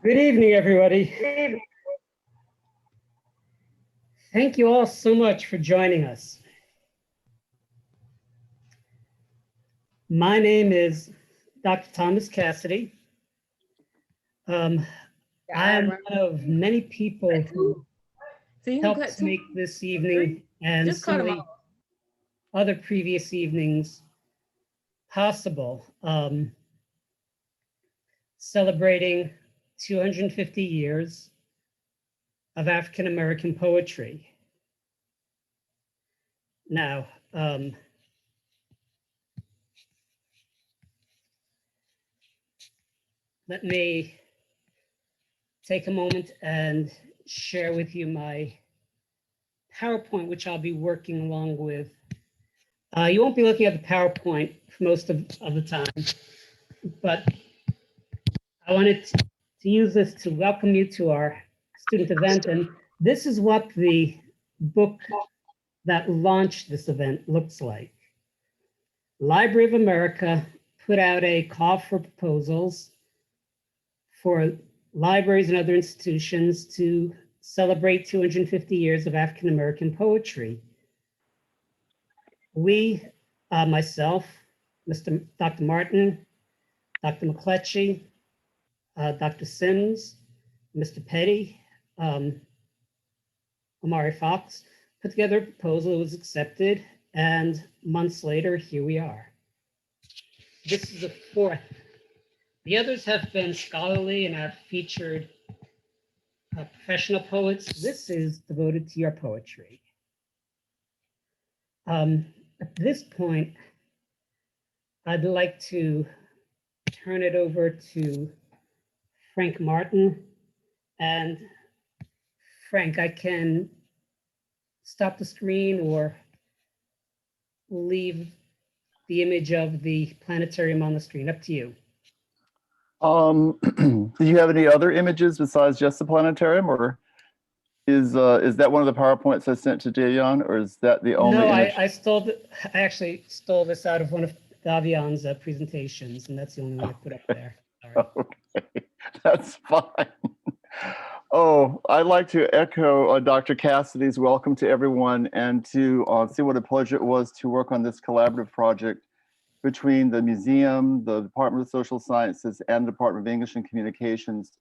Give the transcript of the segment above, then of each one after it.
Good evening, everybody. Thank you all so much for joining us. My name is Dr. Thomas Cassidy. I am one of many people who helped make this evening and some of the other previous evenings possible, celebrating 250 years of African American poetry. Now, let me take a moment and share with you my PowerPoint, which I'll be working along with. You won't be looking at the PowerPoint for most of the time, but I wanted to use this to welcome you to our student event. And this is what the book that launched this event looks like. Library of America put out a call for proposals for libraries and other institutions to celebrate 250 years of African American poetry. We, myself, Dr. Martin, Dr. McCletchie, Dr. Sims, Mr. Petty, Omari Fox, put together a proposal, it was accepted, and months later, here we are. This is the fourth. The others have been scholarly and have featured professional poets. This is devoted to your poetry. At this point, I'd like to turn it over to Frank Martin. And Frank, I can stop the screen or leave the image of the planetarium on the screen, up to you. Do you have any other images besides just the planetarium, or is that one of the PowerPoints I sent to Dayan, or is that the only image? No, I actually stole this out of one of Davian's presentations, and that's the only one I put up there. Sorry. Okay, that's fine. Oh, I'd like to echo Dr. Cassidy's welcome to everyone, and to see what a pleasure it was to work on this collaborative project between the museum, the Department of Social Sciences, and the Department of English and Communications.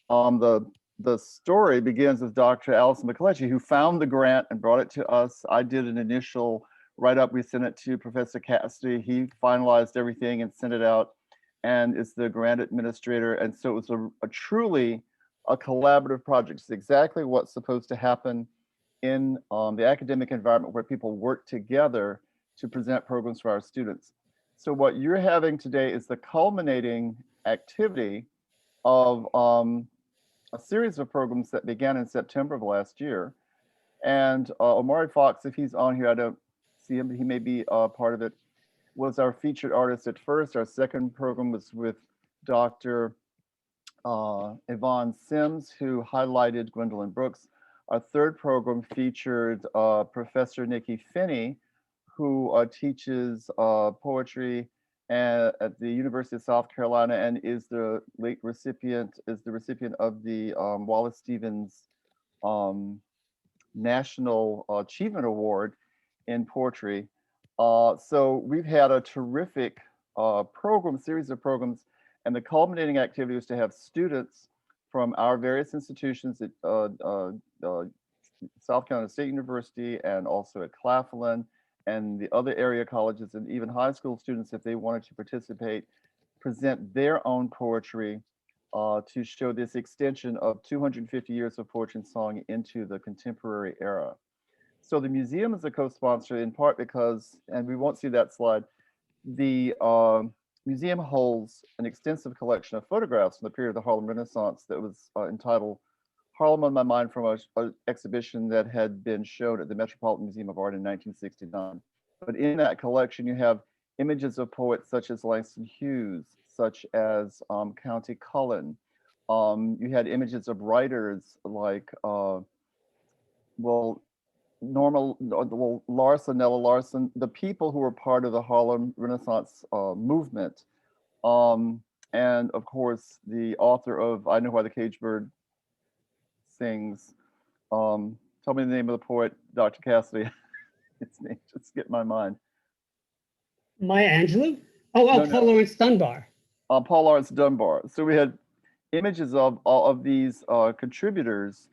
The story begins with Dr. Allison McCletchie, who found the grant and brought it to us. I did an initial write-up. We sent it to Professor Cassidy. He finalized everything and sent it out, and is the grant administrator. And so it was a truly a collaborative project. It's exactly what's supposed to happen in the academic environment, where people work together to present programs for our students. So what you're having today is the culminating activity of a series of programs that began in September of last year. And Omari Fox, if he's on here, I don't see him, but he may be part of it, was our featured artist at first. Our second program was with Dr. Yvonne Sims, who highlighted Gwendolyn Brooks. Our third program featured Professor Nikki Finney, who teaches poetry at the University of South Carolina, and is the recipient of the Wallace Stevens National Achievement Award in poetry. So we've had a terrific series of programs, and the culminating activity was to have students from our various institutions at South Carolina State University, and also at Claflin, and the other area colleges, and even high school students, if they wanted to participate, present their own poetry to show this extension of 250 years of poetry and song into the contemporary era. So the museum is a co-sponsor, in part because, and we won't see that slide, the museum holds an extensive collection of photographs from the period of the Harlem Renaissance that was entitled Harlem on My Mind, from an exhibition that had been shown at the Metropolitan Museum of Art in 1969. But in that collection, you have images of poets such as Langston Hughes, such as Countee Cullen. You had images of writers like, Nella Larson, the people who were part of the Harlem Renaissance movement. and of course, the author of I Know Why the Caged Bird Sings. Tell me the name of the poet, Dr. Cassidy. Its name just skipped my mind. Maya Angelou? Oh, No, Paul no. Laurence Dunbar. Paul Laurence Dunbar. So we had images of all of these contributors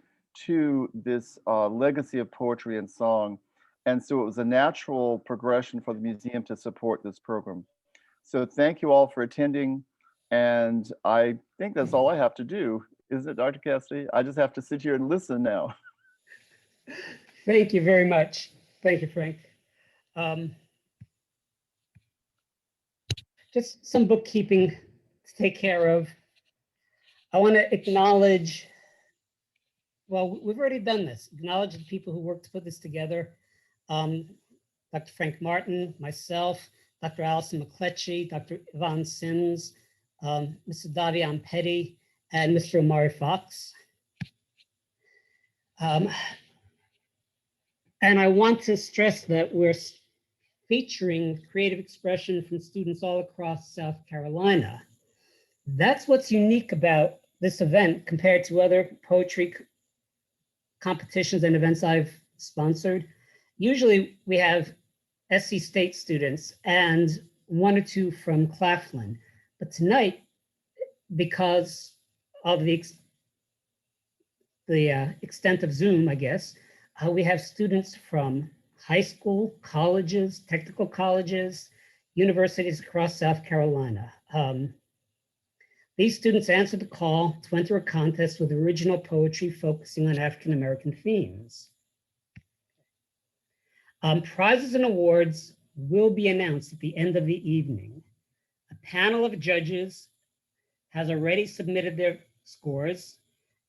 to this legacy of poetry and song. And so it was a natural progression for the museum to support this program. So thank you all for attending. And I think that's all I have to do, isn't it, Dr. Cassidy? I just have to sit here and listen now. Thank you very much. Thank you, Frank. Just some bookkeeping to take care of. I want to acknowledge, well, we've already done this, acknowledge the people who worked to put this together. Dr. Frank Martin, myself, Dr. Allison McCletchie, Dr. Yvonne Sims, Mr. Davion Petty, and Mr. Omari Fox. And I want to stress that we're featuring creative expression from students all across South Carolina. That's what's unique about this event compared to other poetry competitions and events I've sponsored. Usually we have SC State students and one or two from Claflin. But tonight, because of the extent of Zoom, I guess, we have students from high school, colleges, technical colleges, universities across South Carolina. These students answered the call to enter a contest with original poetry focusing on African-American themes. Prizes and awards will be announced at the end of the evening. A panel of judges has already submitted their scores.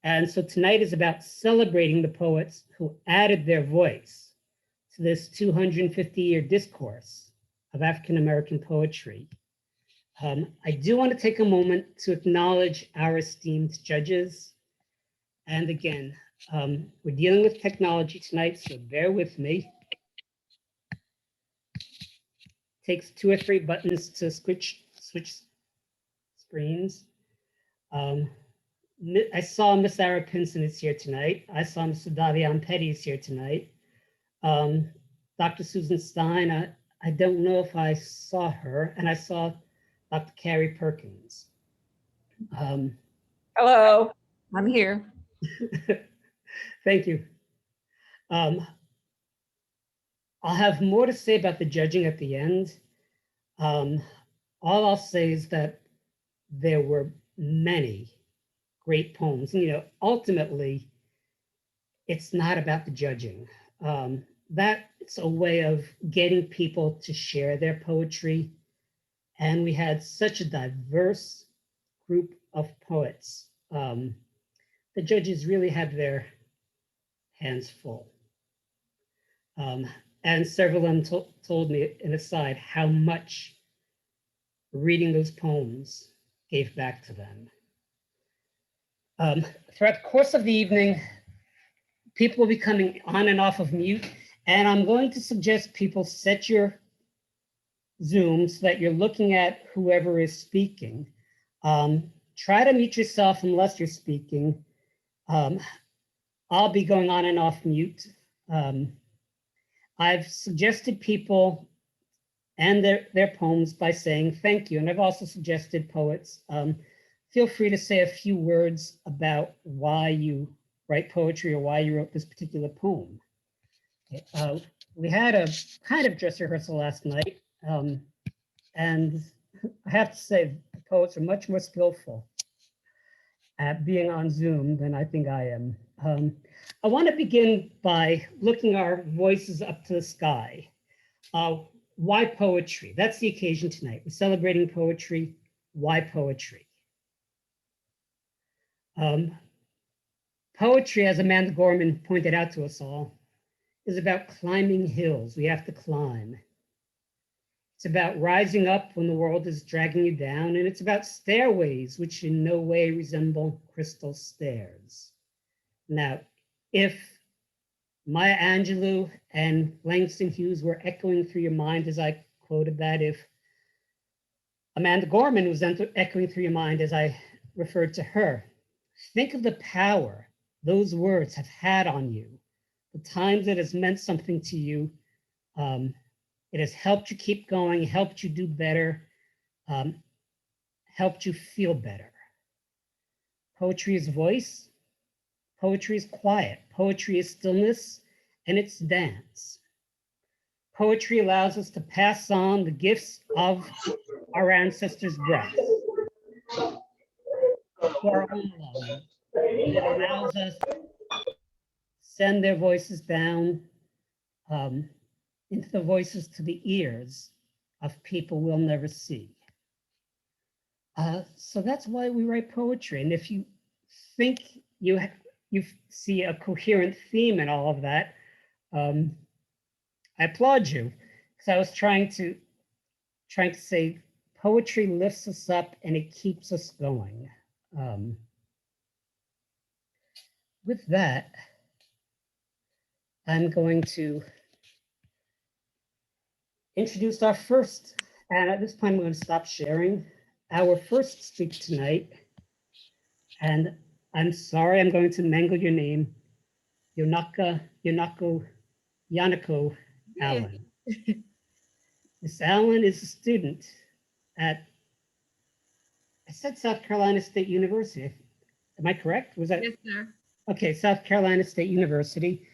And so tonight is about celebrating the poets who added their voice to this 250-year discourse of African-American poetry. I do want to take a moment to acknowledge our esteemed judges. And again, we're dealing with technology tonight, so bear with me. Takes 2 or 3 buttons to switch screens. I saw Miss Sarah Pinson is here tonight. I saw Mr. Davion Petty is here tonight. Dr. Susan Stein, I don't know if I saw her, and I saw Dr. Carrie Perkins. Hello, I'm here. Thank you. I'll have more to say about the judging at the end. All I'll say is that there were many great poems. And, ultimately, it's not about the judging. That's a way of getting people to share their poetry. And we had such a diverse group of poets. The judges really had their hands full. And several of them told me in aside how much reading those poems gave back to them. Throughout the course of the evening, people will be coming on and off of mute, and I'm going to suggest people set your Zoom so that you're looking at whoever is speaking. Try to mute yourself unless you're speaking. I'll be going on and off mute. I've suggested people and their poems by saying thank you, and I've also suggested poets. Feel free to say a few words about why you write poetry or why you wrote this particular poem. We had a kind of dress rehearsal last night, and I have to say the poets are much more skillful at being on Zoom than I think I am. I want to begin by looking our voices up to the sky. Why poetry? That's the occasion tonight. We're celebrating poetry. Why poetry? Poetry, as Amanda Gorman pointed out to us all, is about climbing hills we have to climb. It's about rising up when the world is dragging you down, and it's about stairways which in no way resemble crystal stairs. Now, if Maya Angelou and Langston Hughes were echoing through your mind as I quoted that, if Amanda Gorman was echoing through your mind as I referred to her. Think of the power those words have had on you, the times it has meant something to you. It has helped you keep going, helped you do better, helped you feel better. Poetry is voice, poetry is quiet, poetry is stillness, and it's dance. Poetry allows us to pass on the gifts of our ancestors' breath to our own longing. It allows us to send their voices down into the voices to the ears of people we'll never see. So that's why we write poetry. And if you think you see a coherent theme in all of that, I applaud you, because I was trying to say poetry lifts us up and it keeps us going. With that, I'm going to introduce our first, and at this point I'm going to stop sharing, our first speaker tonight. And I'm sorry, I'm going to mangle your name, Yanako Allen. Miss Allen is a student at, I said South Carolina State University. Am I correct? Was that? Yes, sir. Okay, South Carolina State University.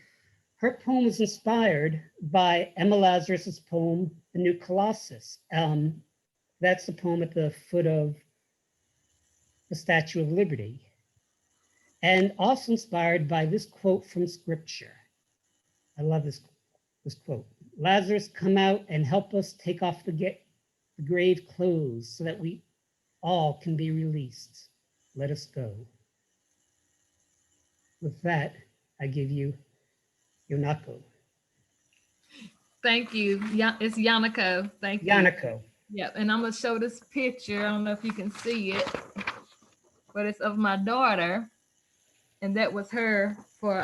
Her poem was inspired by Emma Lazarus's poem, The New Colossus. That's the poem at the foot of the Statue of Liberty. And also inspired by this quote from scripture. I love this quote. Lazarus, come out and help us take off the grave clothes so that we all can be released. Let us go. With that, I give you Yanako. Thank you. Yeah, it's Yanako. Thank you. Yanako. Yep. And I'm gonna show this picture. I don't know if you can see it, but it's of my daughter, and that was her for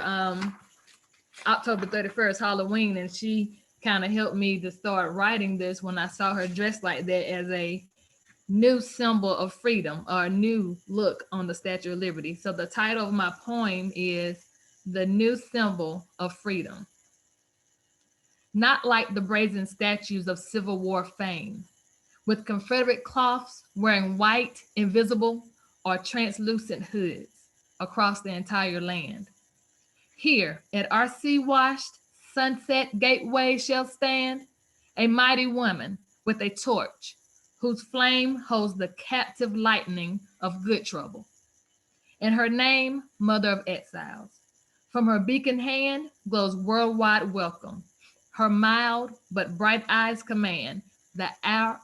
October 31st, Halloween, and she kind of helped me to start writing this when I saw her dressed like that as a new symbol of freedom or a new look on the Statue of Liberty. So the title of my poem is The New Symbol of Freedom. Not like the brazen statues of Civil War fame, with Confederate cloths wearing white, invisible, or translucent hoods across the entire land. Here at our sea-washed sunset gateway shall stand a mighty woman with a torch whose flame holds the captive lightning of good trouble. And her name, Mother of Exiles. From her beacon hand glows worldwide welcome. Her mild but bright eyes command the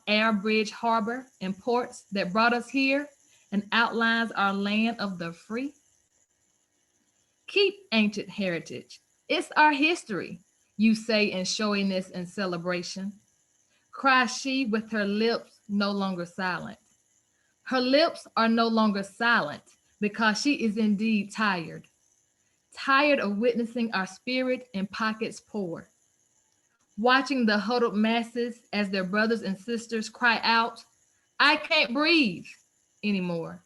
air bridge harbor and ports that brought us here and outlines our land of the free. Keep ancient heritage. It's our history, you say in showiness and celebration. Cries she with her lips no longer silent. Her lips are no longer silent because she is indeed tired. Tired of witnessing our spirit in pockets poor. Watching the huddled masses as their brothers and sisters cry out, I can't breathe anymore.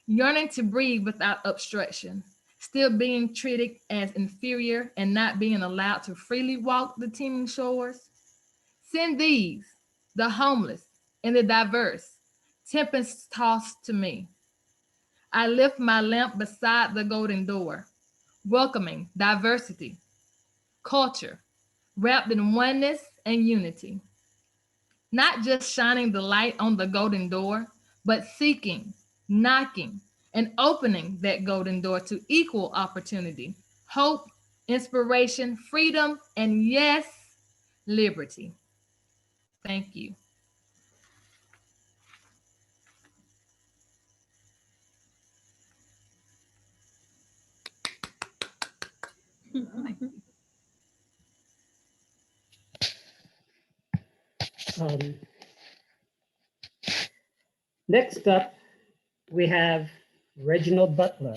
Yearning to breathe without obstruction, still being treated as inferior and not being allowed to freely walk the teeming shores. Send these, the homeless and the diverse, tempest tossed to me. I lift my lamp beside the golden door, welcoming diversity, culture, wrapped in oneness and unity. Not just shining the light on the golden door, but seeking, knocking, and opening that golden door to equal opportunity, hope, inspiration, freedom, and yes, liberty. Thank you. Next up, we have Reginald Butler.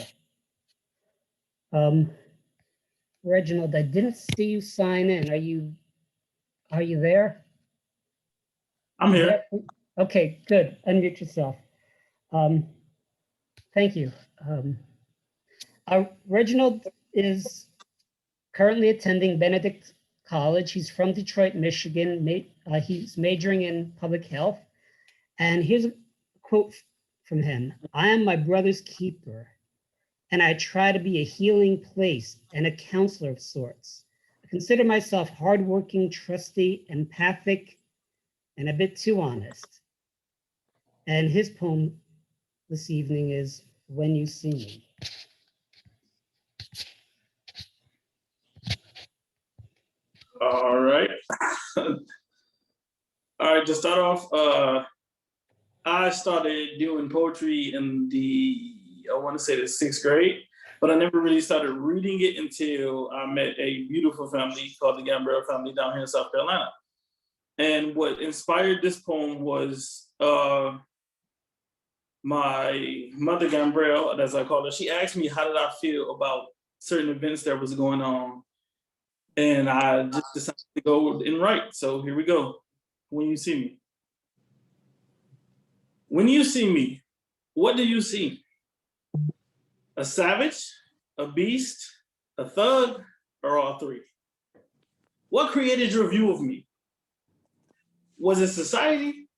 Reginald, I didn't see you sign in. Are you there? I'm here. Okay, good. Unmute yourself. Thank you. Reginald is currently attending Benedict College. He's from Detroit, Michigan. He's majoring in public health. And here's a quote from him. "I am my brother's keeper, and I try to be a healing place and a counselor of sorts. I consider myself hardworking, trusty, empathic, and a bit too honest." And his poem this evening is "When You See Me." All right. All right, to start off, I started doing poetry in I want to say the 6th grade, but I never really started reading it until I met a beautiful family called the Gambrell family down here in South Carolina. And what inspired this poem was my mother Gambrell, as I call her. She asked me how did I feel about certain events that was going on. And I just decided to go and write. So here we go. When you see me. When you see me, what do you see? A savage, a beast, a thug, or all three? What created your view of me? Was it society?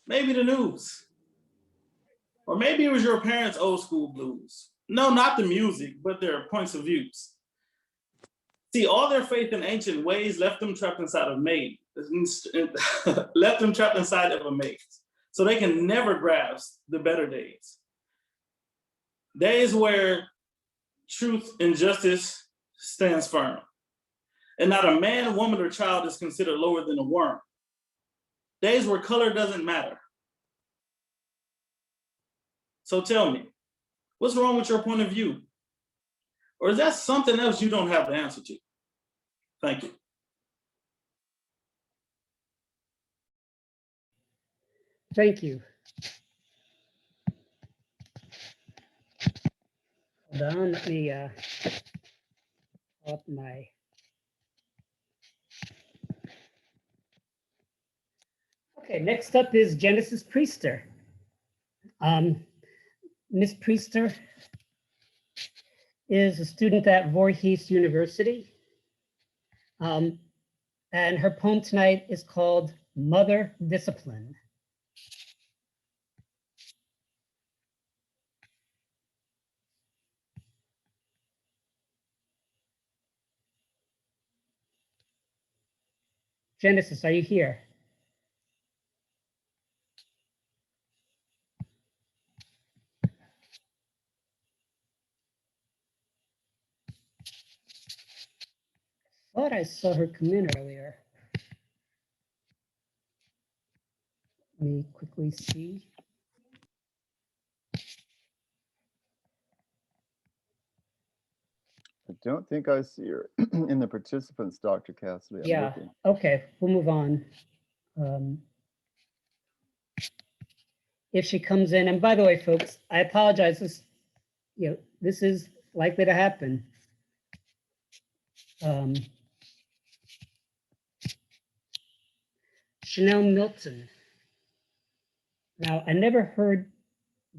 Maybe the news? Or maybe it was your parents' old school blues? No, not the music, but their points of views. See, all their faith in ancient ways left them trapped inside of left them trapped inside of a maze. So they can never grasp the better days. Days where truth and justice stands firm. And not a man, woman, or child is considered lower than a worm. Days where color doesn't matter. So tell me, what's wrong with your point of view? Or is that something else you don't have the answer to? Thank you. Thank you. Hold on, let me up my. Okay, next up is Genesis Priester. Miss Priester is a student at Voorhees University. And her poem tonight is called Mother Discipline. Genesis, are you here? I thought I saw her come in earlier. Let me quickly see. I don't think I see her in the participants, Dr. Cassidy. I'm Yeah, looking. okay, we'll move on. If she comes in, and by the way, folks, I apologize. This is likely to happen. Chanel Milton. Now, I never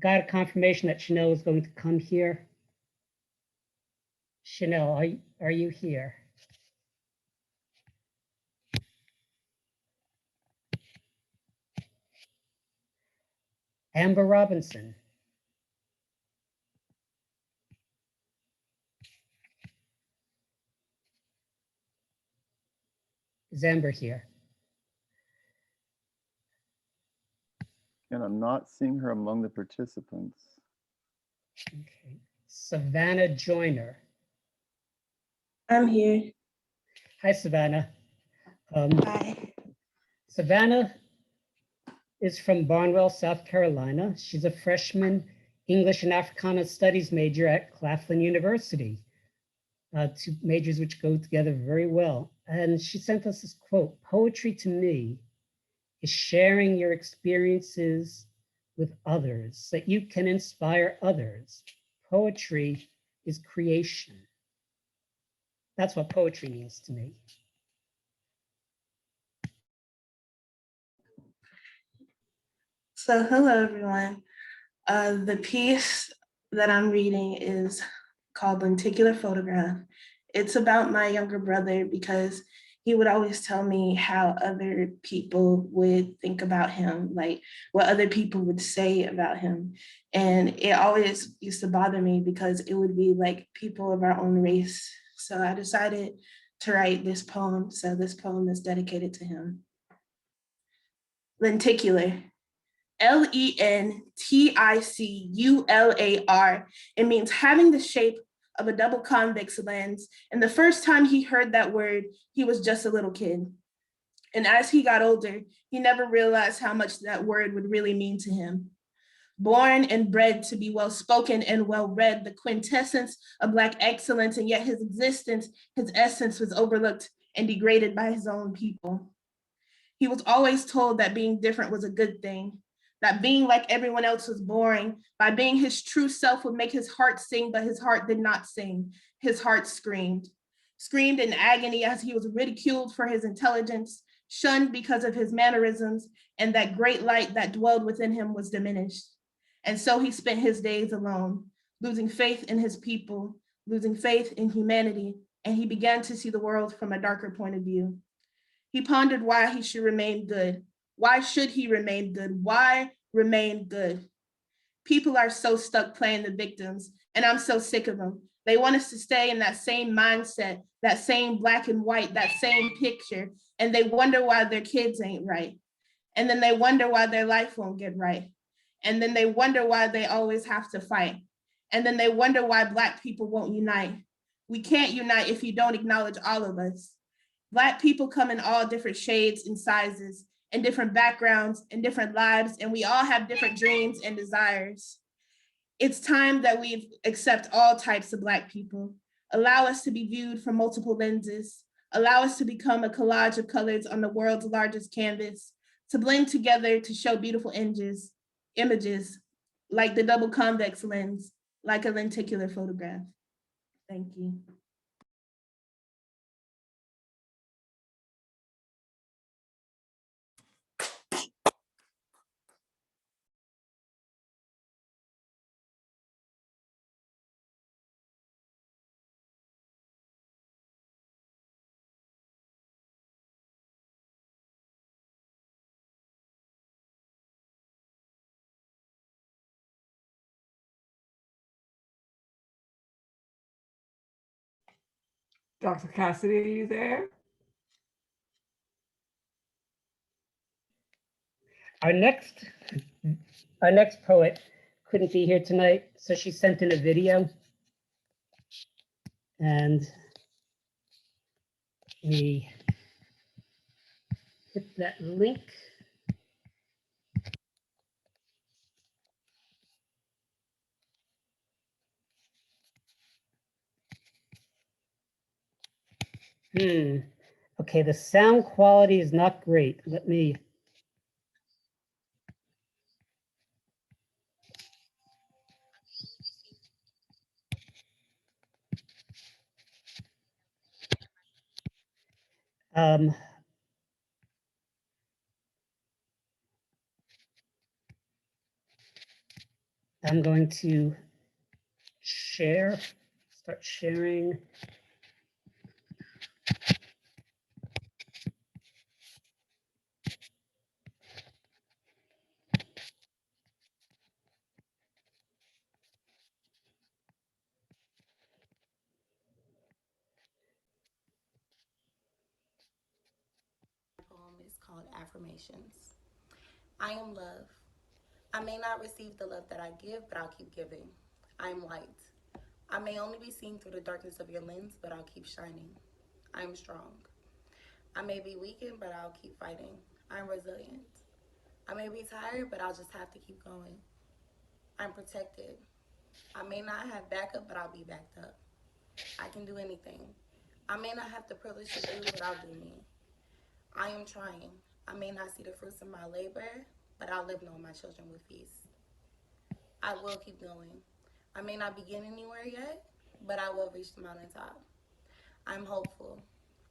got a confirmation that Chanel was going to come here. Chanel, are you here? Amber Robinson. Is Amber here? And I'm not seeing her among the participants. Okay. Savannah Joyner. I'm here. Hi, Savannah. Hi. Savannah is from Barnwell, South Carolina. She's a freshman English and Africana Studies major at Claflin University, two majors which go together very well. And she sent us this quote: "Poetry to me is sharing your experiences with others so that you can inspire others. Poetry is creation." That's what poetry means to me. So, hello, everyone. The piece that I'm reading is called Lenticular Photograph. It's about my younger brother because he would always tell me how other people would think about him, like what other people would say about him. And it always used to bother me because it would be like people of our own race. So I decided to write this poem. So this poem is dedicated to him. Lenticular. Lenticular. It means having the shape of a double convex lens. And the first time he heard that word, he was just a little kid. And as he got older, he never realized how much that word would really mean to him. Born and bred to be well-spoken and well-read, the quintessence of Black excellence, and yet his existence, his essence was overlooked and degraded by his own people. He was always told that being different was a good thing, that being like everyone else was boring. By being his true self would make his heart sing, but his heart did not sing. His heart screamed in agony as he was ridiculed for his intelligence, shunned because of his mannerisms, and that great light that dwelled within him was diminished. And so he spent his days alone, losing faith in his people, losing faith in humanity, and he began to see the world from a darker point of view. He pondered why he should remain good. Why should he remain good? Why remain good? People are so stuck playing the victims, and I'm so sick of them. They want us to stay in that same mindset, that same black and white, that same picture, and they wonder why their kids ain't right. And then they wonder why their life won't get right. And then they wonder why they always have to fight. And then they wonder why Black people won't unite. We can't unite if you don't acknowledge all of us. Black people come in all different shades and sizes and different backgrounds and different lives, and we all have different dreams and desires. It's time that we accept all types of Black people, allow us to be viewed from multiple lenses, allow us to become a collage of colors on the world's largest canvas, to blend together to show beautiful images like the double convex lens, like a lenticular photograph. Thank you. Dr. Cassidy, are you there? Our next poet couldn't be here tonight, so she sent in a video. And we hit that link. Okay, the sound quality is not great. Let me. I'm going to start sharing. Poem is called Affirmations. I am love. I may not receive the love that I give, but I'll keep giving. I am light. I may only be seen through the darkness of your lens, but I'll keep shining. I am strong. I may be weakened, but I'll keep fighting. I'm resilient. I may be tired, but I'll just have to keep going. I'm protected. I may not have backup, but I'll be backed up. I can do anything. I may not have the privilege to do, but I'll do me. I am trying. I may not see the fruits of my labor, but I'll live knowing my children will feast. I will keep going. I may not begin anywhere yet, but I will reach the mountaintop. I'm hopeful.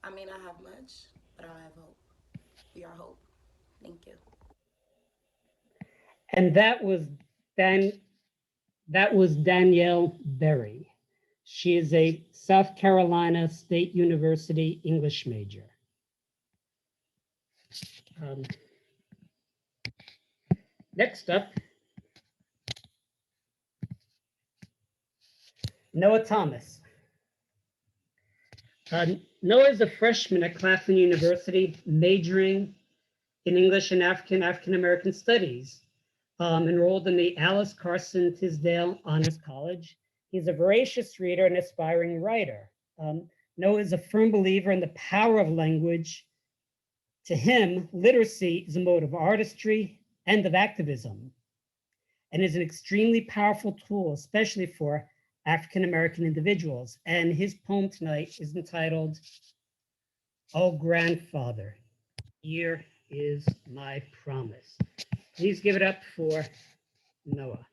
I may not have much, but I'll have hope. We are hope. Thank you. And that was Danielle Berry. She is a South Carolina State University English major. Next up, Noah Thomas. Noah is a freshman at Claflin University, majoring in English and African American Studies, enrolled in the Alice Carson Tisdale Honors College. He's a voracious reader and aspiring writer. Noah is a firm believer in the power of language. To him, literacy is a mode of artistry and of activism, and is an extremely powerful tool, especially for African American individuals. And his poem tonight is entitled, "Oh Grandfather, Here is My Promise." Please give it up for Noah.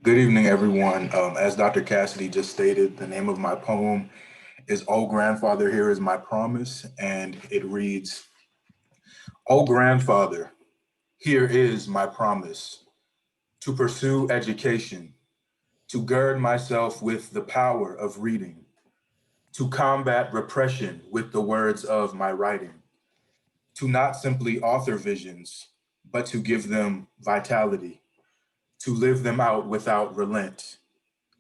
Good evening, everyone. As Dr. Cassidy just stated, the name of my poem is "Oh Grandfather, Here is My Promise," and it reads, "Oh grandfather, here is my promise, to pursue education, to gird myself with the power of reading, to combat repression with the words of my writing, to not simply author visions, but to give them vitality, to live them out without relent,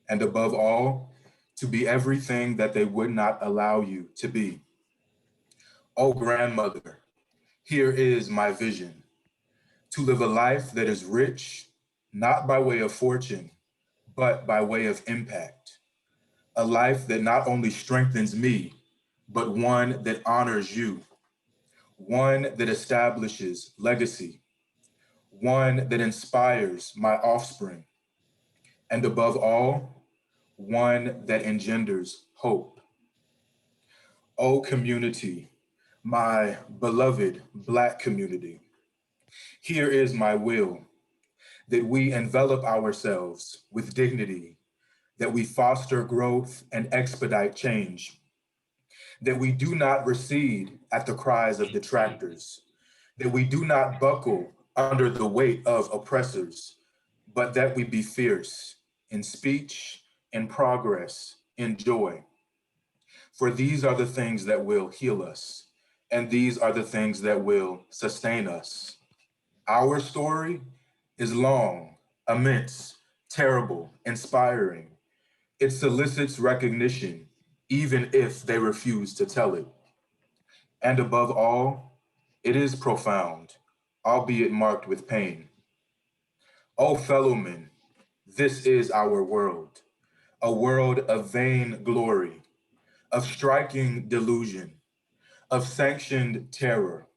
and above all, to be everything that they would not allow you to be. Oh grandmother, here is my vision, to live a life that is rich, not by way of fortune, but by way of impact. A life that not only strengthens me, but one that honors you, one that establishes legacy, one that inspires my offspring, and above all, one that engenders hope. Oh community, my beloved Black community, here is my will, that we envelop ourselves with dignity, that we foster growth and expedite change, that we do not recede at the cries of detractors, that we do not buckle under the weight of oppressors, but that we be fierce in speech, in progress, in joy. For these are the things that will heal us, and these are the things that will sustain us. Our story is long, immense, terrible, inspiring. It solicits recognition, even if they refuse to tell it. And above all, it is profound, albeit marked with pain. Oh, fellowmen, this is our world, a world of vain glory, of striking delusion, of sanctioned terror,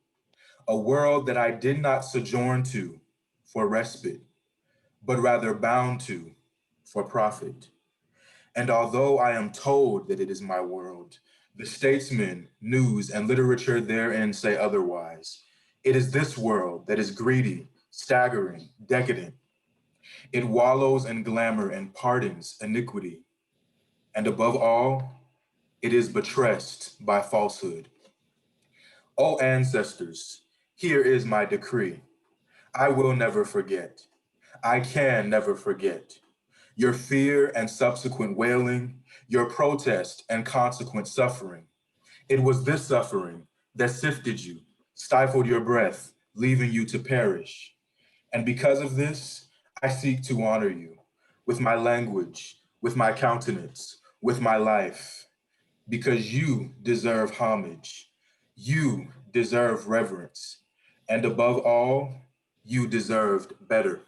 a world that I did not sojourn to for respite, but rather bound to for profit. And although I am told that it is my world, the statesmen, news, and literature therein say otherwise. It is this world that is greedy, staggering, decadent. It wallows in glamour and pardons iniquity. And above all, it is buttressed by falsehood. O ancestors, here is my decree. I will never forget. I can never forget. Your fear and subsequent wailing, your protest and consequent suffering. It was this suffering that sifted you, stifled your breath, leaving you to perish. And because of this, I seek to honor you with my language, with my countenance, with my life, because you deserve homage. You deserve reverence. And above all, you deserved better.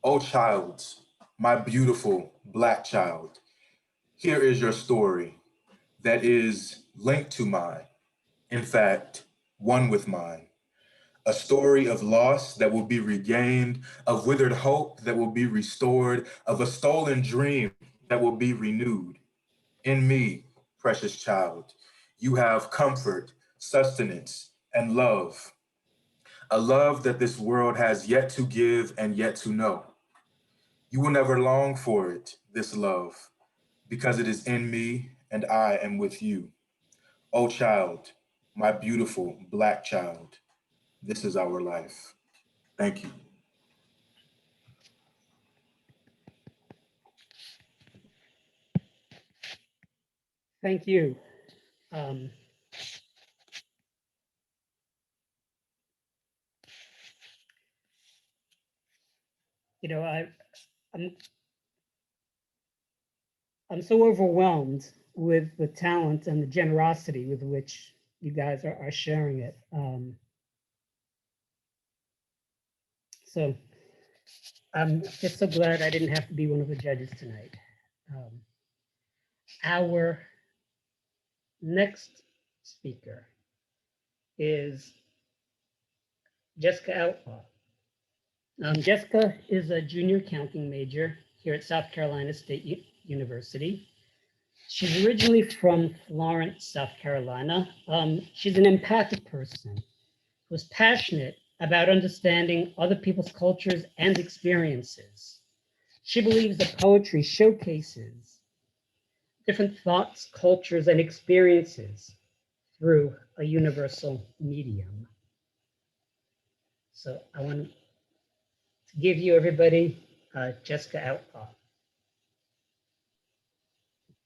Oh, child, my beautiful Black child, here is your story that is linked to mine, in fact, one with mine. A story of loss that will be regained, of withered hope that will be restored, of a stolen dream that will be renewed. In me, precious child, you have comfort, sustenance, and love, a love that this world has yet to give and yet to know. You will never long for it, this love, because it is in me and I am with you. Oh child, my beautiful Black child, this is our life. Thank you. Thank you. Um, you know, I'm I'm so overwhelmed with the talent and the generosity with which you guys are sharing it. So I'm just so glad I didn't have to be one of the judges tonight. Our next speaker is Jessica Outlaw. Jessica is a junior accounting major here at South Carolina State University. She's originally from Florence, South Carolina. She's an empathic person who's passionate about understanding other people's cultures and experiences. She believes that poetry showcases different thoughts, cultures, and experiences through a universal medium. So I want to give you everybody Jessica Outlaw.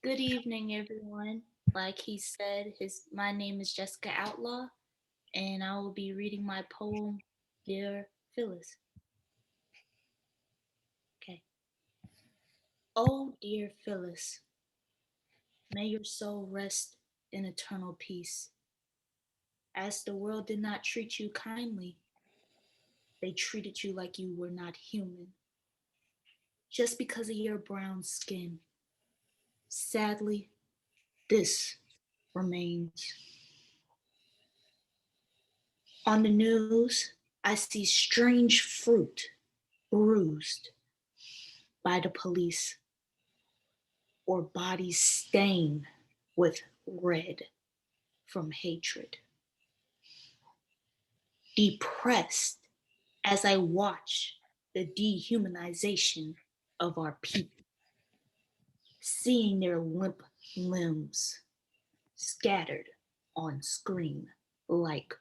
Good evening, everyone. Like he said, my name is Jessica Outlaw, and I will be reading my poem, Dear Phyllis. Okay. Oh, dear Phyllis, may your soul rest in eternal peace. As the world did not treat you kindly, they treated you like you were not human, just because of your brown skin. Sadly, this remains. On the news, I see strange fruit bruised by the police or bodies stained with red from hatred. Depressed as I watch the dehumanization of our people, seeing their limp limbs scattered on screen like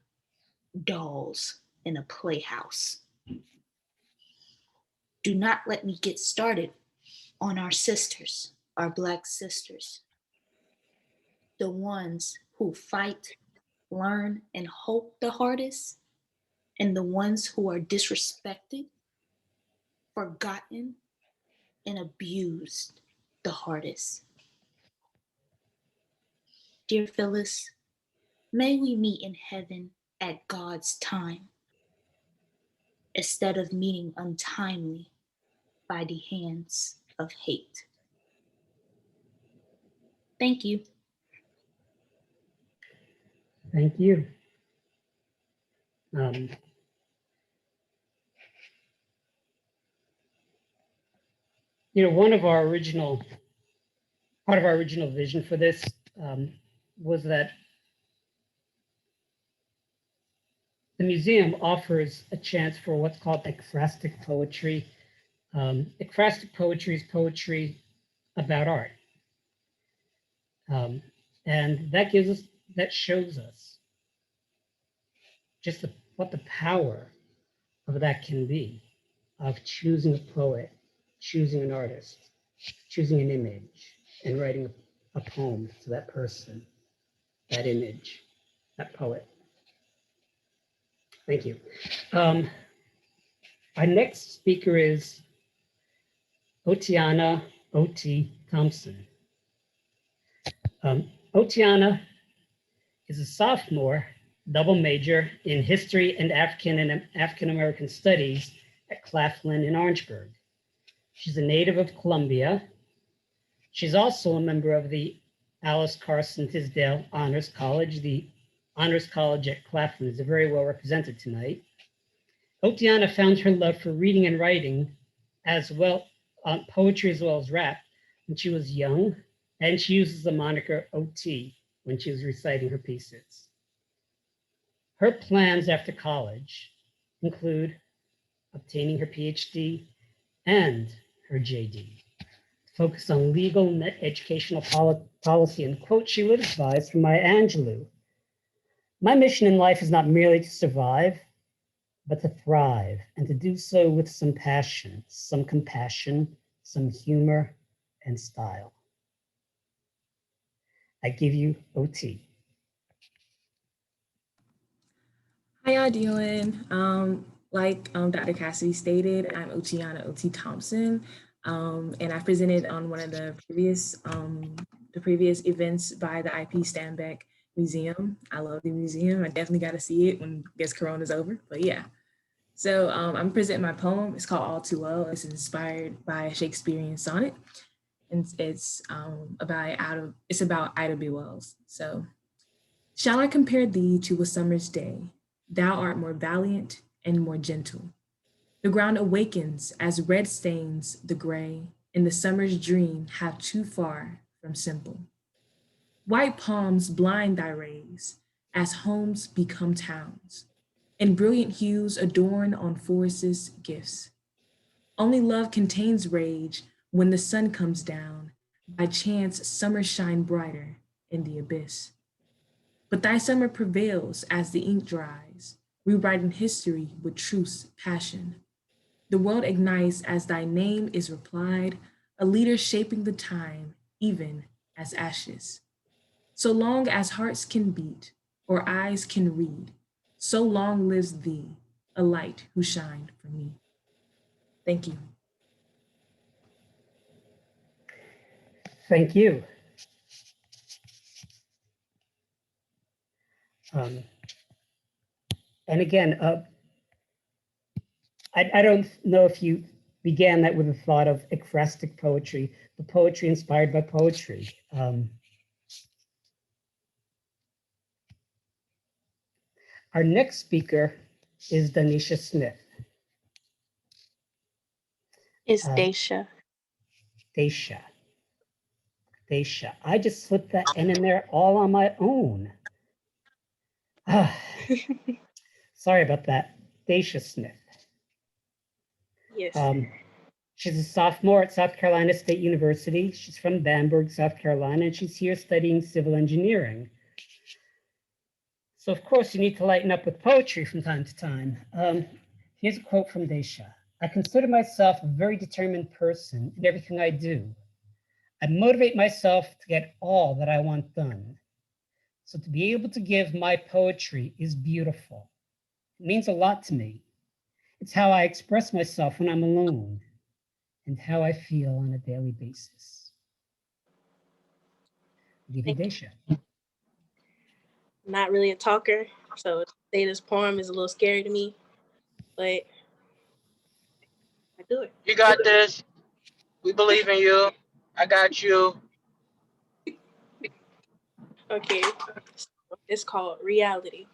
dolls in a playhouse. Do not let me get started on our sisters, our Black sisters, the ones who fight, learn, and hope the hardest, and the ones who are disrespected, forgotten, and abused the hardest. Dear Phyllis, may we meet in heaven at God's time, instead of meeting untimely by the hands of hate. Thank you. Thank you. You know, part of our original vision for this was that the museum offers a chance for what's called ekphrastic poetry. Ekphrastic poetry is poetry about art. And that shows us just what the power of that can be, of choosing a poet, choosing an artist, choosing an image, and writing a poem to that person, that image, that poet. Thank you. Our next speaker is Otiana Ot Thompson. Otiana is a sophomore, double major in history and African American studies at Claflin in Orangeburg. She's a native of Columbia. She's also a member of the Alice Carson Tisdale Honors College. The Honors College at Claflin is very well represented tonight. Otiana found her love for reading and writing, as well poetry as well as rap, when she was young, and she uses the moniker OT when she was reciting her pieces. Her plans after college include obtaining her PhD and her JD, focused on legal and educational policy, and quote, she would advise from Maya Angelou, "My mission in life is not merely to survive, but to thrive, and to do so with some passion, some compassion, some humor, and style. I give you OT. How y'all doing? Like Dr. Cassidy stated, I'm Otiana Ot Thompson, and I presented on one of the previous events by the IP Steinbeck Museum. I love the museum. I definitely got to see it when I guess Corona's over. But yeah, so I'm presenting my poem. It's called All Too Well. It's inspired by a Shakespearean sonnet, and it's about Ida B. Wells. So, shall I compare thee to a summer's day? Thou art more valiant and more gentle. The ground awakens as red stains the gray, and the summer's dream have too far from simple. White palms blind thy rays as homes become towns, and brilliant hues adorn on forests' gifts. Only love contains rage when the sun comes down. By chance, summer shine brighter in the abyss. But thy summer prevails as the ink dries, rewriting history with truth's passion. The world ignites as thy name is replied, a leader shaping the time, even as ashes. So long as hearts can beat or eyes can read, so long lives thee, a light who shined for me. Thank you. Thank you. And again, I don't know if you began that with a thought of ekphrastic poetry, the poetry inspired by poetry. Our next speaker is Danisha Smith. It's Daisha. Daisha. Daisha. I just slipped that N in there all on my own. Sorry about that. Daisha Smith. Yes. She's a sophomore at South Carolina State University. She's from Bamberg, South Carolina, and she's here studying civil engineering. So of course you need to lighten up with poetry from time to time. Here's a quote from Daisha. I consider myself a very determined person in everything I do. I motivate myself to get all that I want done. So to be able to give my poetry is beautiful. It means a lot to me. It's how I express myself when I'm alone and how I feel on a daily basis. Give you Daisha. Not really a talker, so to say this poem is a little scary to me, but I do it. You got this. We believe in you. I got you. Okay, it's called Reality.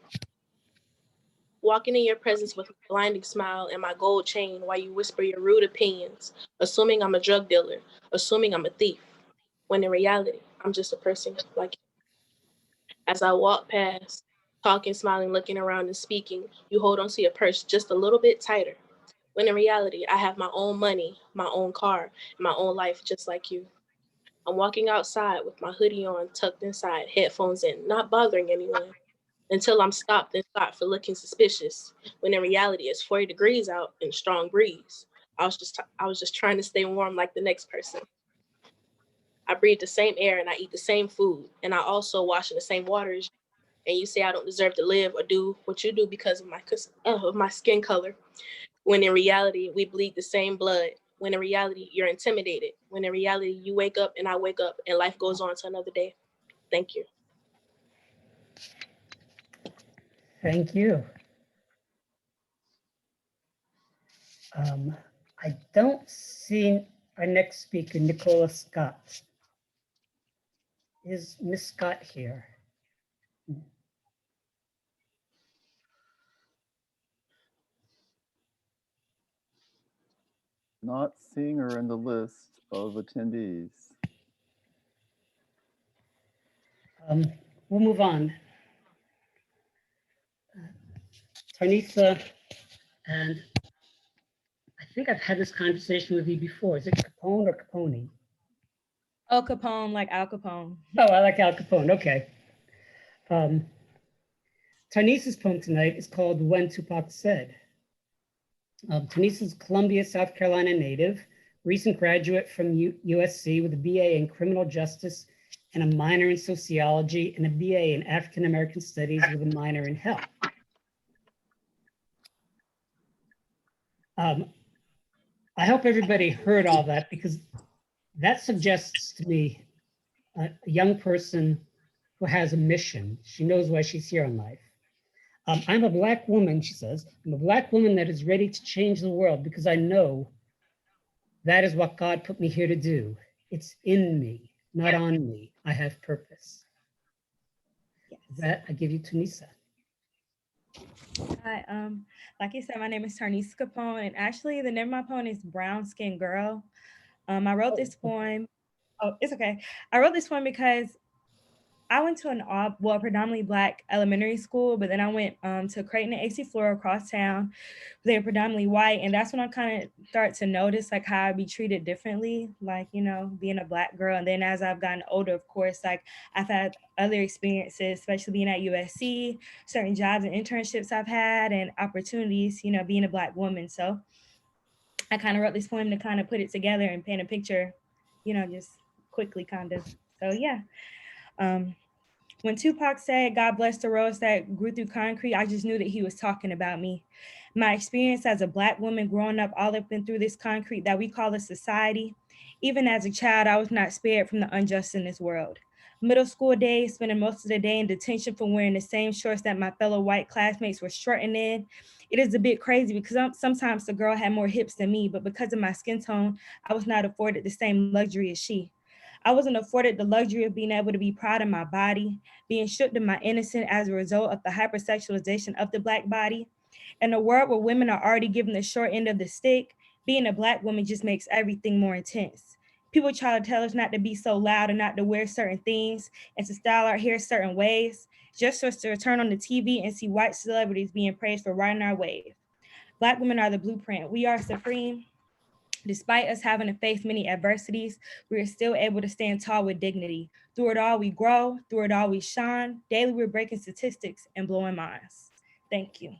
Walking in your presence with a blinding smile and my gold chain while you whisper your rude opinions, assuming I'm a drug dealer, assuming I'm a thief, when in reality, I'm just a person like you. As I walk past, talking, smiling, looking around and speaking, you hold onto your purse just a little bit tighter. When in reality, I have my own money, my own car, and my own life just like you. I'm walking outside with my hoodie on, tucked inside, headphones in, not bothering anyone, until I'm stopped and shot for looking suspicious, when in reality it's 40 degrees out and a strong breeze. I was just trying to stay warm like the next person. I breathe the same air and I eat the same food, and I also wash in the same water as you. And you say I don't deserve to live or do what you do because of my skin color, when in reality we bleed the same blood. When in reality you're intimidated. When in reality you wake up and I wake up and life goes on to another day. Thank you. Thank you. I don't see our next speaker, Nicola Scott. Is Miss Scott here? Not seeing her in the list of attendees. We'll move on. Tarnitha, and I think I've had this conversation with you before. Is it Capone or Capone? Oh, Capone, like Al Capone. Oh, I like Al Capone. Okay. Tarnitha's poem tonight is called When Tupac Said. Tanissa's Columbia, South Carolina native, recent graduate from USC with a BA in criminal justice and a minor in sociology and a BA in African American studies with a minor in health. I hope everybody heard all that, because that suggests to me a young person who has a mission. She knows why she's here in life. I'm a Black woman, she says. I'm a Black woman that is ready to change the world because I know that is what God put me here to do. It's in me, not on me. I have purpose. With that, I give you Tanissa. Hi, like you said, my name is Tarnisa Capone, and actually the name of my poem is Brown Skin Girl. I wrote this poem. Oh, it's okay. I wrote this poem because I went to a predominantly Black elementary school, but then I went to Creighton and AC Flora across town. They were predominantly white, and that's when I kind of start to notice like how I'd be treated differently, like, you know, being a Black girl. And then as I've gotten older, of course, like I've had other experiences, especially being at USC, certain jobs and internships I've had, and opportunities, you know, being a Black woman. So I kind of wrote this poem to kind of put it together and paint a picture, you know, just quickly kind of. So yeah. When Tupac said, "God bless the rose that grew through concrete," I just knew that he was talking about me. My experience as a Black woman growing up all up and through this concrete that we call a society. Even as a child, I was not spared from the unjust in this world. Middle school days, spending most of the day in detention for wearing the same shorts that my fellow white classmates were shorting in. It is a bit crazy because sometimes the girl had more hips than me, but because of my skin tone, I was not afforded the same luxury as she. I wasn't afforded the luxury of being able to be proud of my body, being stripped of my innocence as a result of the hypersexualization of the Black body. In a world where women are already given the short end of the stick, being a Black woman just makes everything more intense. People try to tell us not to be so loud and not to wear certain things and to style our hair certain ways, just for us to turn on the TV and see white celebrities being praised for riding our wave. Black women are the blueprint. We are supreme. Despite us having to face many adversities, we are still able to stand tall with dignity. Through it all, we grow. Through it all, we shine. Daily, we're breaking statistics and blowing minds. Thank you.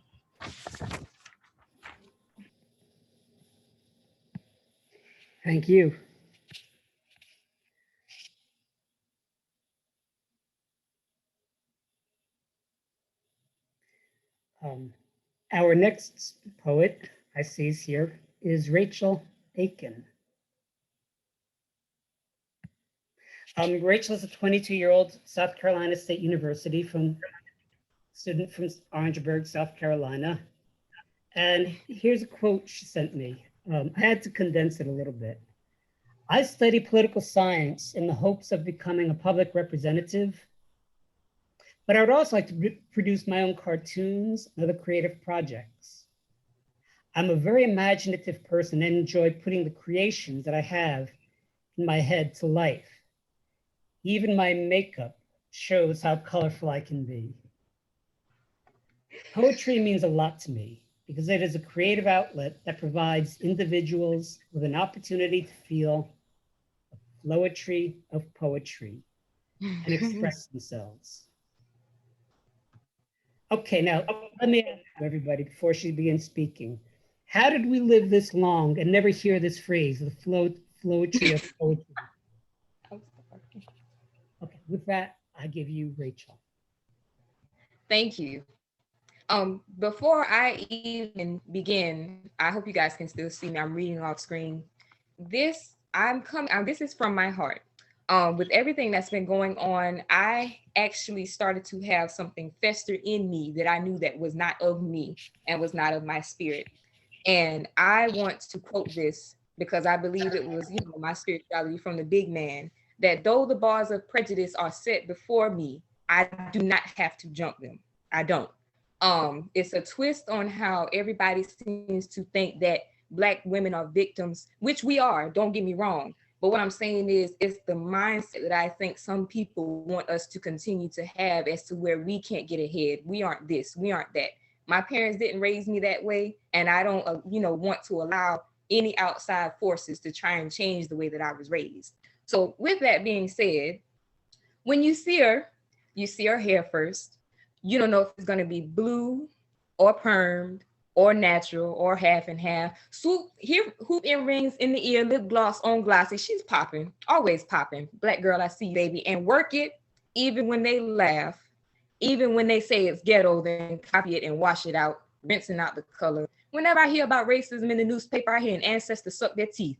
Thank you. Our next poet I see is here is Rachel Aiken. Rachel is a 22-year-old South Carolina State University student from Orangeburg, South Carolina. And here's a quote she sent me. I had to condense it a little bit. "I study political science in the hopes of becoming a public representative, but I would also like to produce my own cartoons and other creative projects. I'm a very imaginative person and enjoy putting the creations that I have in my head to life. Even my makeup shows how colorful I can be. Poetry means a lot to me because it is a creative outlet that provides individuals with an opportunity to feel the flowetry of poetry and express themselves." Okay, now let me ask you, everybody, before she begins speaking, how did we live this long and never hear this phrase, the flowetry of poetry? Okay, with that, I give you Rachel. Thank you. Before I even begin, I hope you guys can still see me. I'm reading off screen. This is from my heart. With everything that's been going on, I actually started to have something fester in me that I knew that was not of me and was not of my spirit. And I want to quote this because I believe it was, my spirituality from the big man, that though the bars of prejudice are set before me, I do not have to jump them. I don't. It's a twist on how everybody seems to think that Black women are victims, which we are, don't get me wrong. But what I'm saying is, it's the mindset that I think some people want us to continue to have as to where we can't get ahead. We aren't this, we aren't that. My parents didn't raise me that way, and I don't, want to allow any outside forces to try and change the way that I was raised. So with that being said, when you see her hair first. You don't know if it's going to be blue or permed or natural or half and half. Swoop, here, hoop earrings in the ear, lip gloss on glossy. She's popping, always popping. Black girl, I see, baby. And work it even when they laugh, even when they say it's ghetto, then copy it and wash it out, rinsing out the color. Whenever I hear about racism in the newspaper, I hear an ancestor suck their teeth.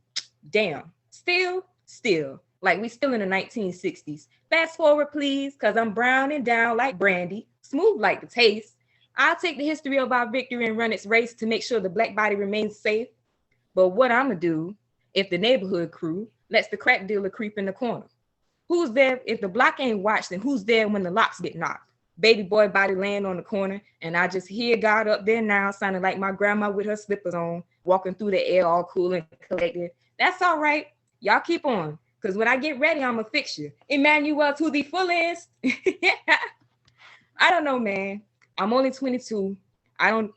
Damn. Still, like we still in the 1960s. Fast forward, please, because I'm brown and down like brandy, smooth like the taste. I'll take the history of our victory and run its race to make sure the black body remains safe. But what I'ma do if the neighborhood crew lets the crack dealer creep in the corner? Who's there if the block ain't watched? Then who's there when the locks get knocked? Baby boy body laying on the corner, and I just hear God up there now, sounding like my grandma with her slippers on, walking through the air all cool and collected. That's all right. Y'all keep on, because when I get ready, I'ma fix you. Emmanuel to the fullest. I don't know, man. I'm only 22. I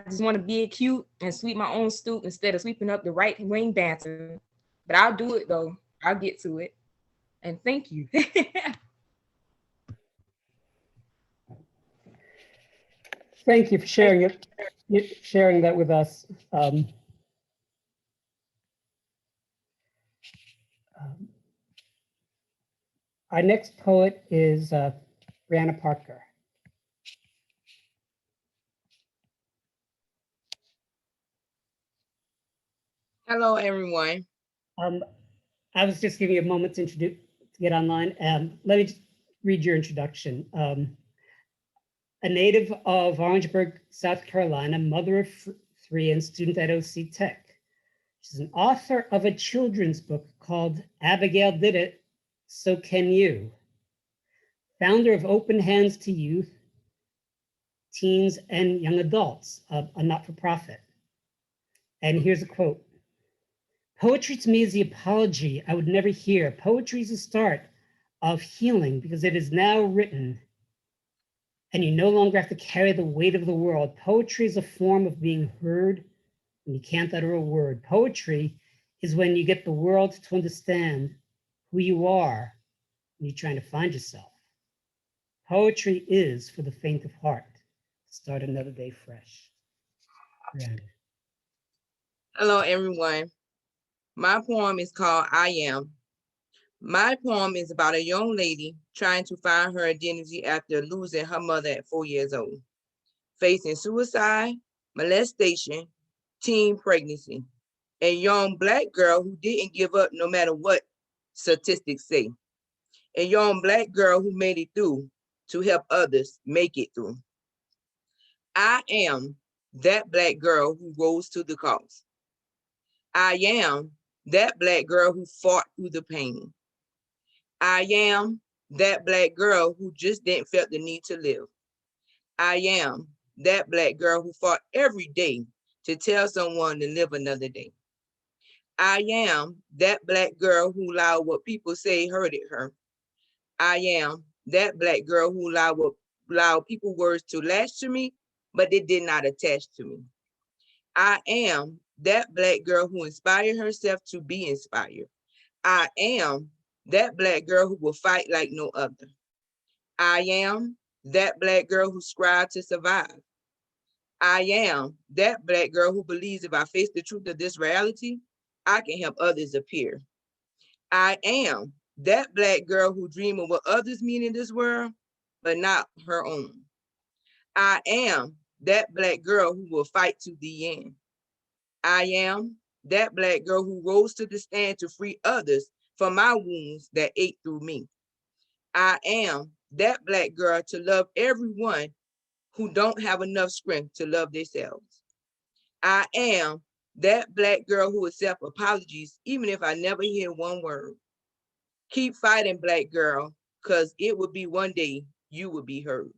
just want to be cute and sweep my own stoop instead of sweeping up the right wing banter. But I'll do it though. I'll get to it. And thank you. Thank you for sharing it, sharing that with us. Our next poet is Brianna Parker. Hello, everyone. I was just giving you a moment to get online. Let me just read your introduction. A native of Orangeburg, South Carolina, mother of three and student at OC Tech. She's an author of a children's book called Abigail Did It, So Can You. Founder of Open Hands to Youth, Teens, and Young Adults, a not-for-profit. And here's a quote. Poetry to me is the apology I would never hear. Poetry is the start of healing because it is now written and you no longer have to carry the weight of the world. Poetry is a form of being heard when you can't utter a word. Poetry is when you get the world to understand who you are when you're trying to find yourself. Poetry is for the faint of heart. Start another day fresh. Brianna. Hello, everyone. My poem is called I Am. My poem is about a young lady trying to find her identity after losing her mother at 4 years old, facing suicide, molestation, teen pregnancy, a young Black girl who didn't give up no matter what statistics say, a young Black girl who made it through to help others make it through. I am that Black girl who rose to the cause. I am that Black girl who fought through the pain. I am that Black girl who just didn't feel the need to live. I am that Black girl who fought every day to tell someone to live another day. I am that Black girl who allowed what people say hurted her. I am that Black girl who allowed people words to lash to me, but they did not attach to me. I am that Black girl who inspired herself to be inspired. I am that Black girl who will fight like no other. I am that Black girl who strives to survive. I am that Black girl who believes if I face the truth of this reality, I can help others appear. I am that Black girl who dreams of what others mean in this world, but not her own. I am that Black girl who will fight to the end. I am that Black girl who rose to the stand to free others from my wounds that ate through me. I am that Black girl to love everyone who don't have enough strength to love themselves. I am that Black girl who accepts apologies even if I never hear one word. Keep fighting, Black girl, because it will be one day you will be heard.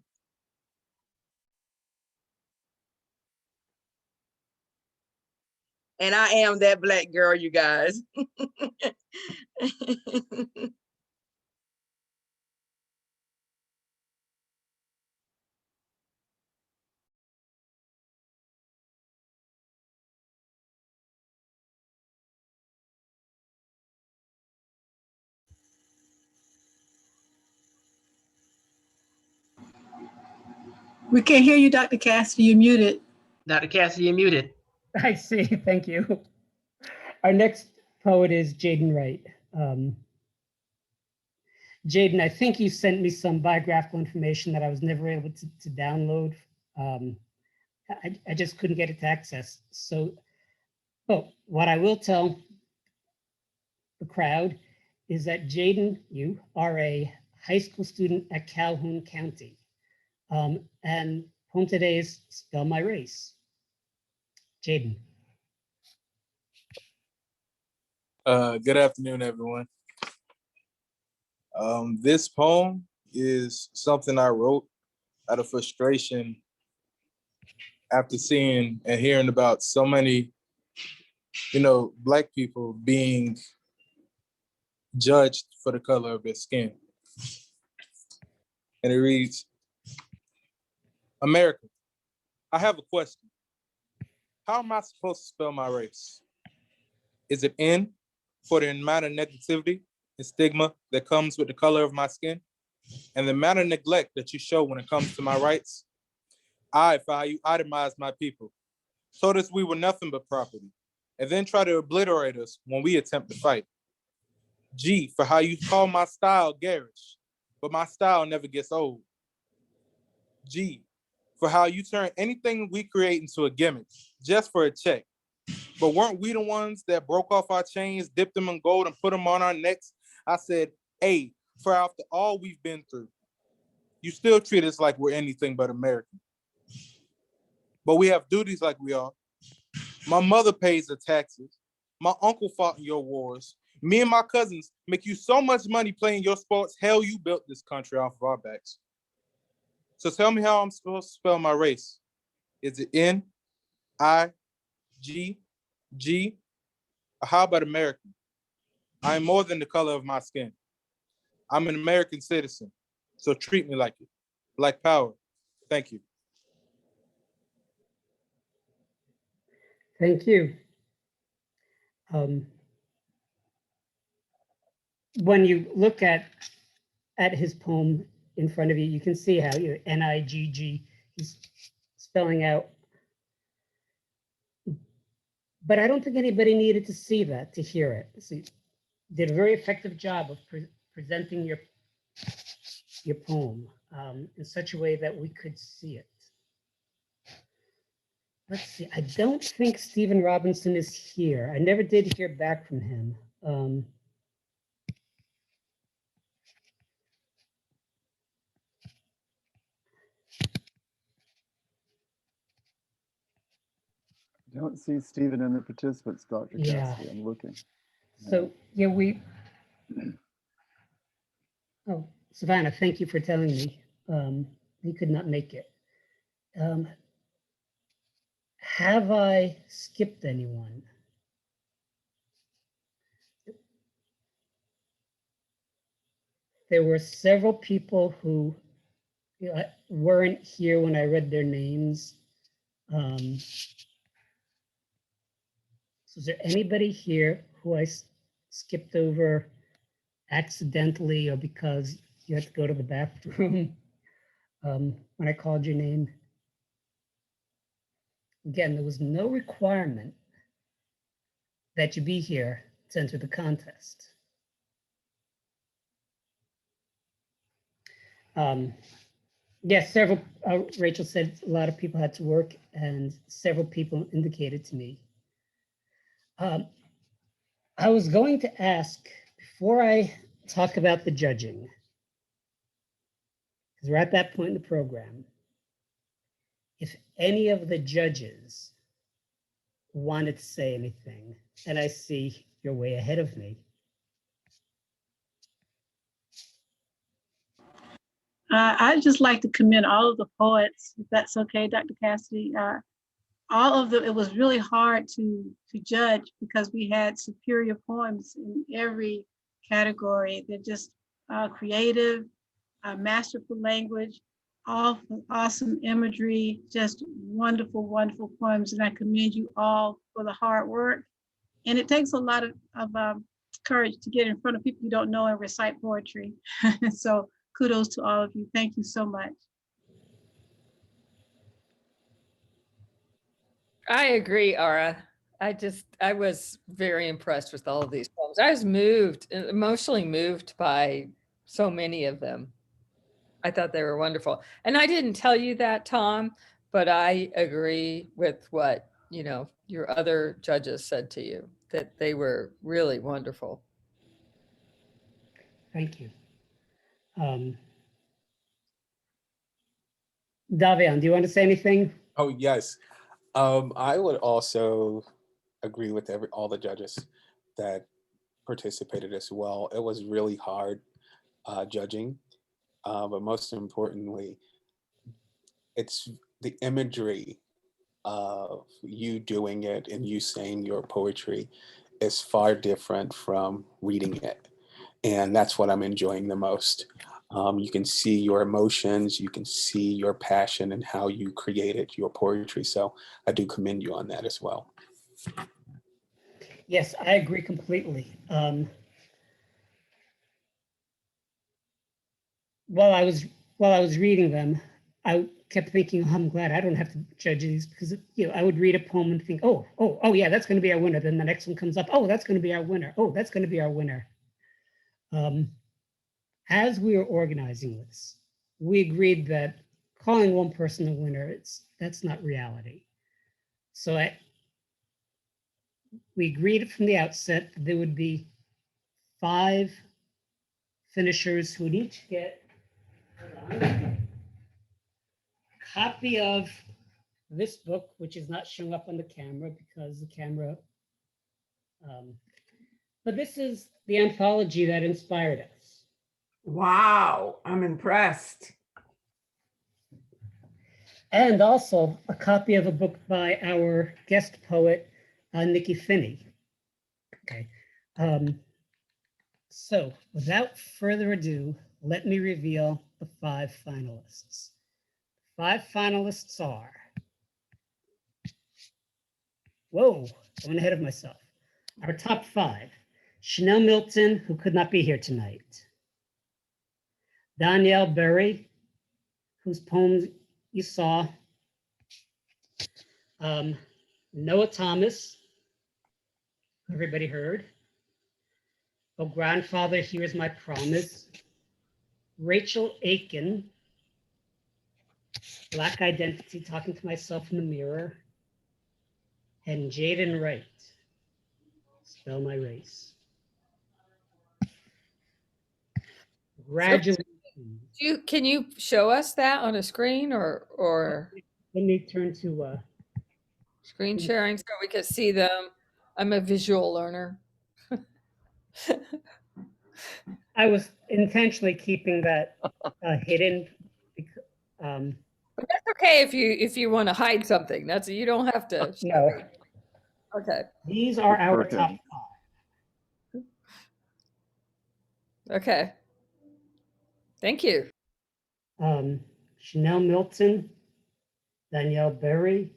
And I am that Black girl, you guys. We can't hear you, Dr. Cassidy. You're muted. Dr. Cassidy, you're muted. I see. Thank you. Our next poet is Jaden Wright. Jaden, I think you sent me some biographical information that I was never able to download. I just couldn't get it to access. So, what I will tell the crowd is that Jaden, you are a high school student at Calhoun County. And poem today is Spell My Race. Jaden. Good afternoon, everyone. This poem is something I wrote out of frustration after seeing and hearing about so many, Black people being judged for the color of their skin. And it reads, America, I have a question. How am I supposed to spell my race? Is it N for the amount of negativity and stigma that comes with the color of my skin and the amount of neglect that you show when it comes to my rights? I, for how you itemize my people, told us we were nothing but property, and then try to obliterate us when we attempt to fight. G, for how you call my style garish, but my style never gets old. G, for how you turn anything we create into a gimmick just for a check. But weren't we the ones that broke off our chains, dipped them in gold, and put them on our necks? I said, A, for after all we've been through, you still treat us like we're anything but American. But we have duties like we are. My mother pays the taxes. My uncle fought in your wars. Me and my cousins make you so much money playing your sports. Hell, you built this country off of our backs. So tell me how I'm supposed to spell my race. Is it N, I, G, G, or how about American? I am more than the color of my skin. I'm an American citizen, so treat me like it. Black power. Thank you. Thank you. When you look at his poem in front of you, you can see how you're N-I-G-G, he's spelling out. But I don't think anybody needed to see that, to hear it. So you did a very effective job of presenting your poem in such a way that we could see it. Let's see, I don't think Stephen Robinson is here. I never did hear back from him. I don't see Stephen in the participants, Dr. Yeah. Cassidy. I'm looking. So, yeah, oh, Savannah, thank you for telling me. He could not make it. Have I skipped anyone? There were several people who weren't here when I read their names. So is there anybody here who I skipped over accidentally or because you had to go to the bathroom when I called your name? Again, there was no requirement that you be here to enter the contest. Yes, several, Rachel said a lot of people had to work and several people indicated to me. I was going to ask, before I talk about the judging, because we're at that point in the program, if any of the judges wanted to say anything, and I see you're way ahead of me. I'd just like to commend all of the poets, if that's okay, Dr. Cassidy. All of them, it was really hard to judge because we had superior poems in every category. They're just creative, masterful language, awesome imagery, just wonderful, wonderful poems. And I commend you all for the hard work. And it takes a lot of courage to get in front of people you don't know and recite poetry. So kudos to all of you. Thank you so much. I agree, Ara. I was very impressed with all of these poems. I was moved, emotionally moved by so many of them. I thought they were wonderful. And I didn't tell you that, Tom, but I agree with what, your other judges said to you, that they were really wonderful. Thank you. Davian, do you want to say anything? Oh, yes. I would also agree with all the judges that participated as well. It was really hard judging, but most importantly, it's the imagery of you doing it and you saying your poetry is far different from reading it. And that's what I'm enjoying the most. You can see your emotions, you can see your passion and how you created your poetry. So I do commend you on that as well. Yes, I agree completely. While I was reading them, I kept thinking, oh, I'm glad I don't have to judge these, because I would read a poem and think, oh yeah, that's going to be our winner. Then the next one comes up, oh, that's going to be our winner. Oh, that's going to be our winner. As we were organizing this, we agreed that calling one person a winner, that's not reality. So we agreed from the outset that there would be 5 finishers who would each get a copy of this book, which is not showing up on the camera because the camera, but this is the anthology that inspired us. Wow, I'm impressed. And also a copy of a book by our guest poet, Nikki Finney. Okay. So without further ado, let me reveal the 5 finalists. 5 finalists are, whoa, I went ahead of myself. Our top 5, Chanel Milton, who could not be here tonight. Danielle Berry, whose poems you saw. Noah Thomas, who everybody heard. Oh, Grandfather, Here's My Promise. Rachel Aiken, Black Identity, Talking to Myself in the Mirror. And Jaden Wright, Spell My Race. Graduation. Can you show us that on a screen or Let me turn to screen sharing so we can see them? I'm a visual learner. I was intentionally keeping that hidden. But that's okay if you want to hide something. You don't have to. No. Okay. These are our top 5. Okay. Thank you. Chanel Milton, Danielle Berry,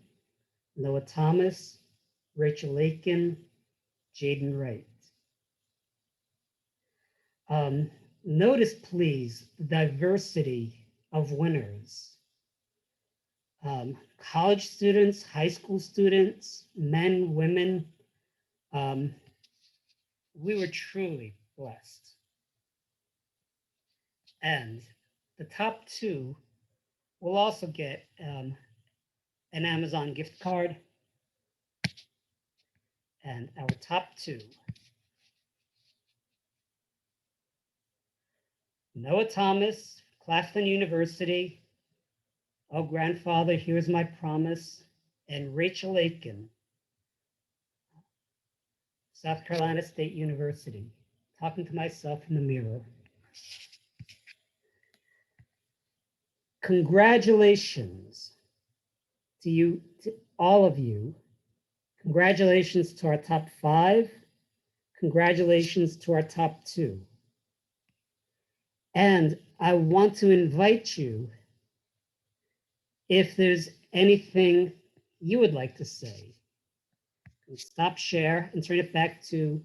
Noah Thomas, Rachel Aiken, Jaden Wright. Notice, please, the diversity of winners. College students, high school students, men, women. We were truly blessed. And the top 2 will also get an Amazon gift card. And our top 2, Noah Thomas, Claflin University, Oh Grandfather, Here's My Promise, and Rachel Aiken, South Carolina State University, Talking to Myself in the Mirror. Congratulations to you, to all of you. Congratulations to our top 5. Congratulations to our top 2. And I want to invite you, if there's anything you would like to say, stop share and turn it back to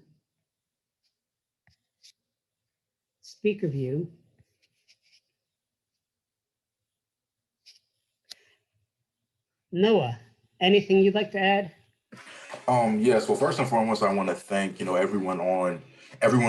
speaker view. Noah, anything you'd like to add? Yes. Well, first and foremost, I want to thank, everyone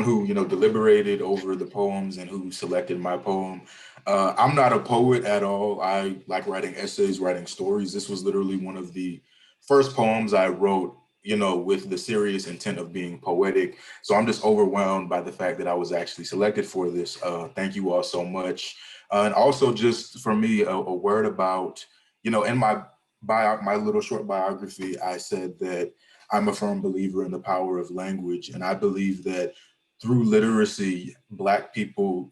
who, deliberated over the poems and who selected my poem. I'm not a poet at all. I like writing essays, writing stories. This was literally one of the first poems I wrote, with the serious intent of being poetic. So I'm just overwhelmed by the fact that I was actually selected for this. Thank you all so much. And also just for me, a word about, in my little short biography, I said that I'm a firm believer in the power of language. And I believe that through literacy, Black people,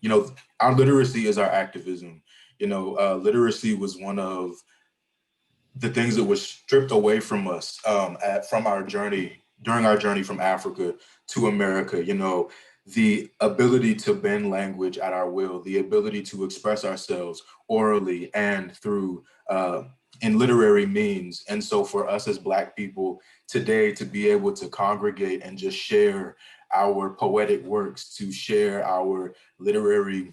our literacy is our activism. Literacy was one of the things that was stripped away from us from our journey, during our journey from Africa to America. The ability to bend language at our will, the ability to express ourselves orally and through in literary means. And so for us as Black people today to be able to congregate and just share our poetic works, to share our literary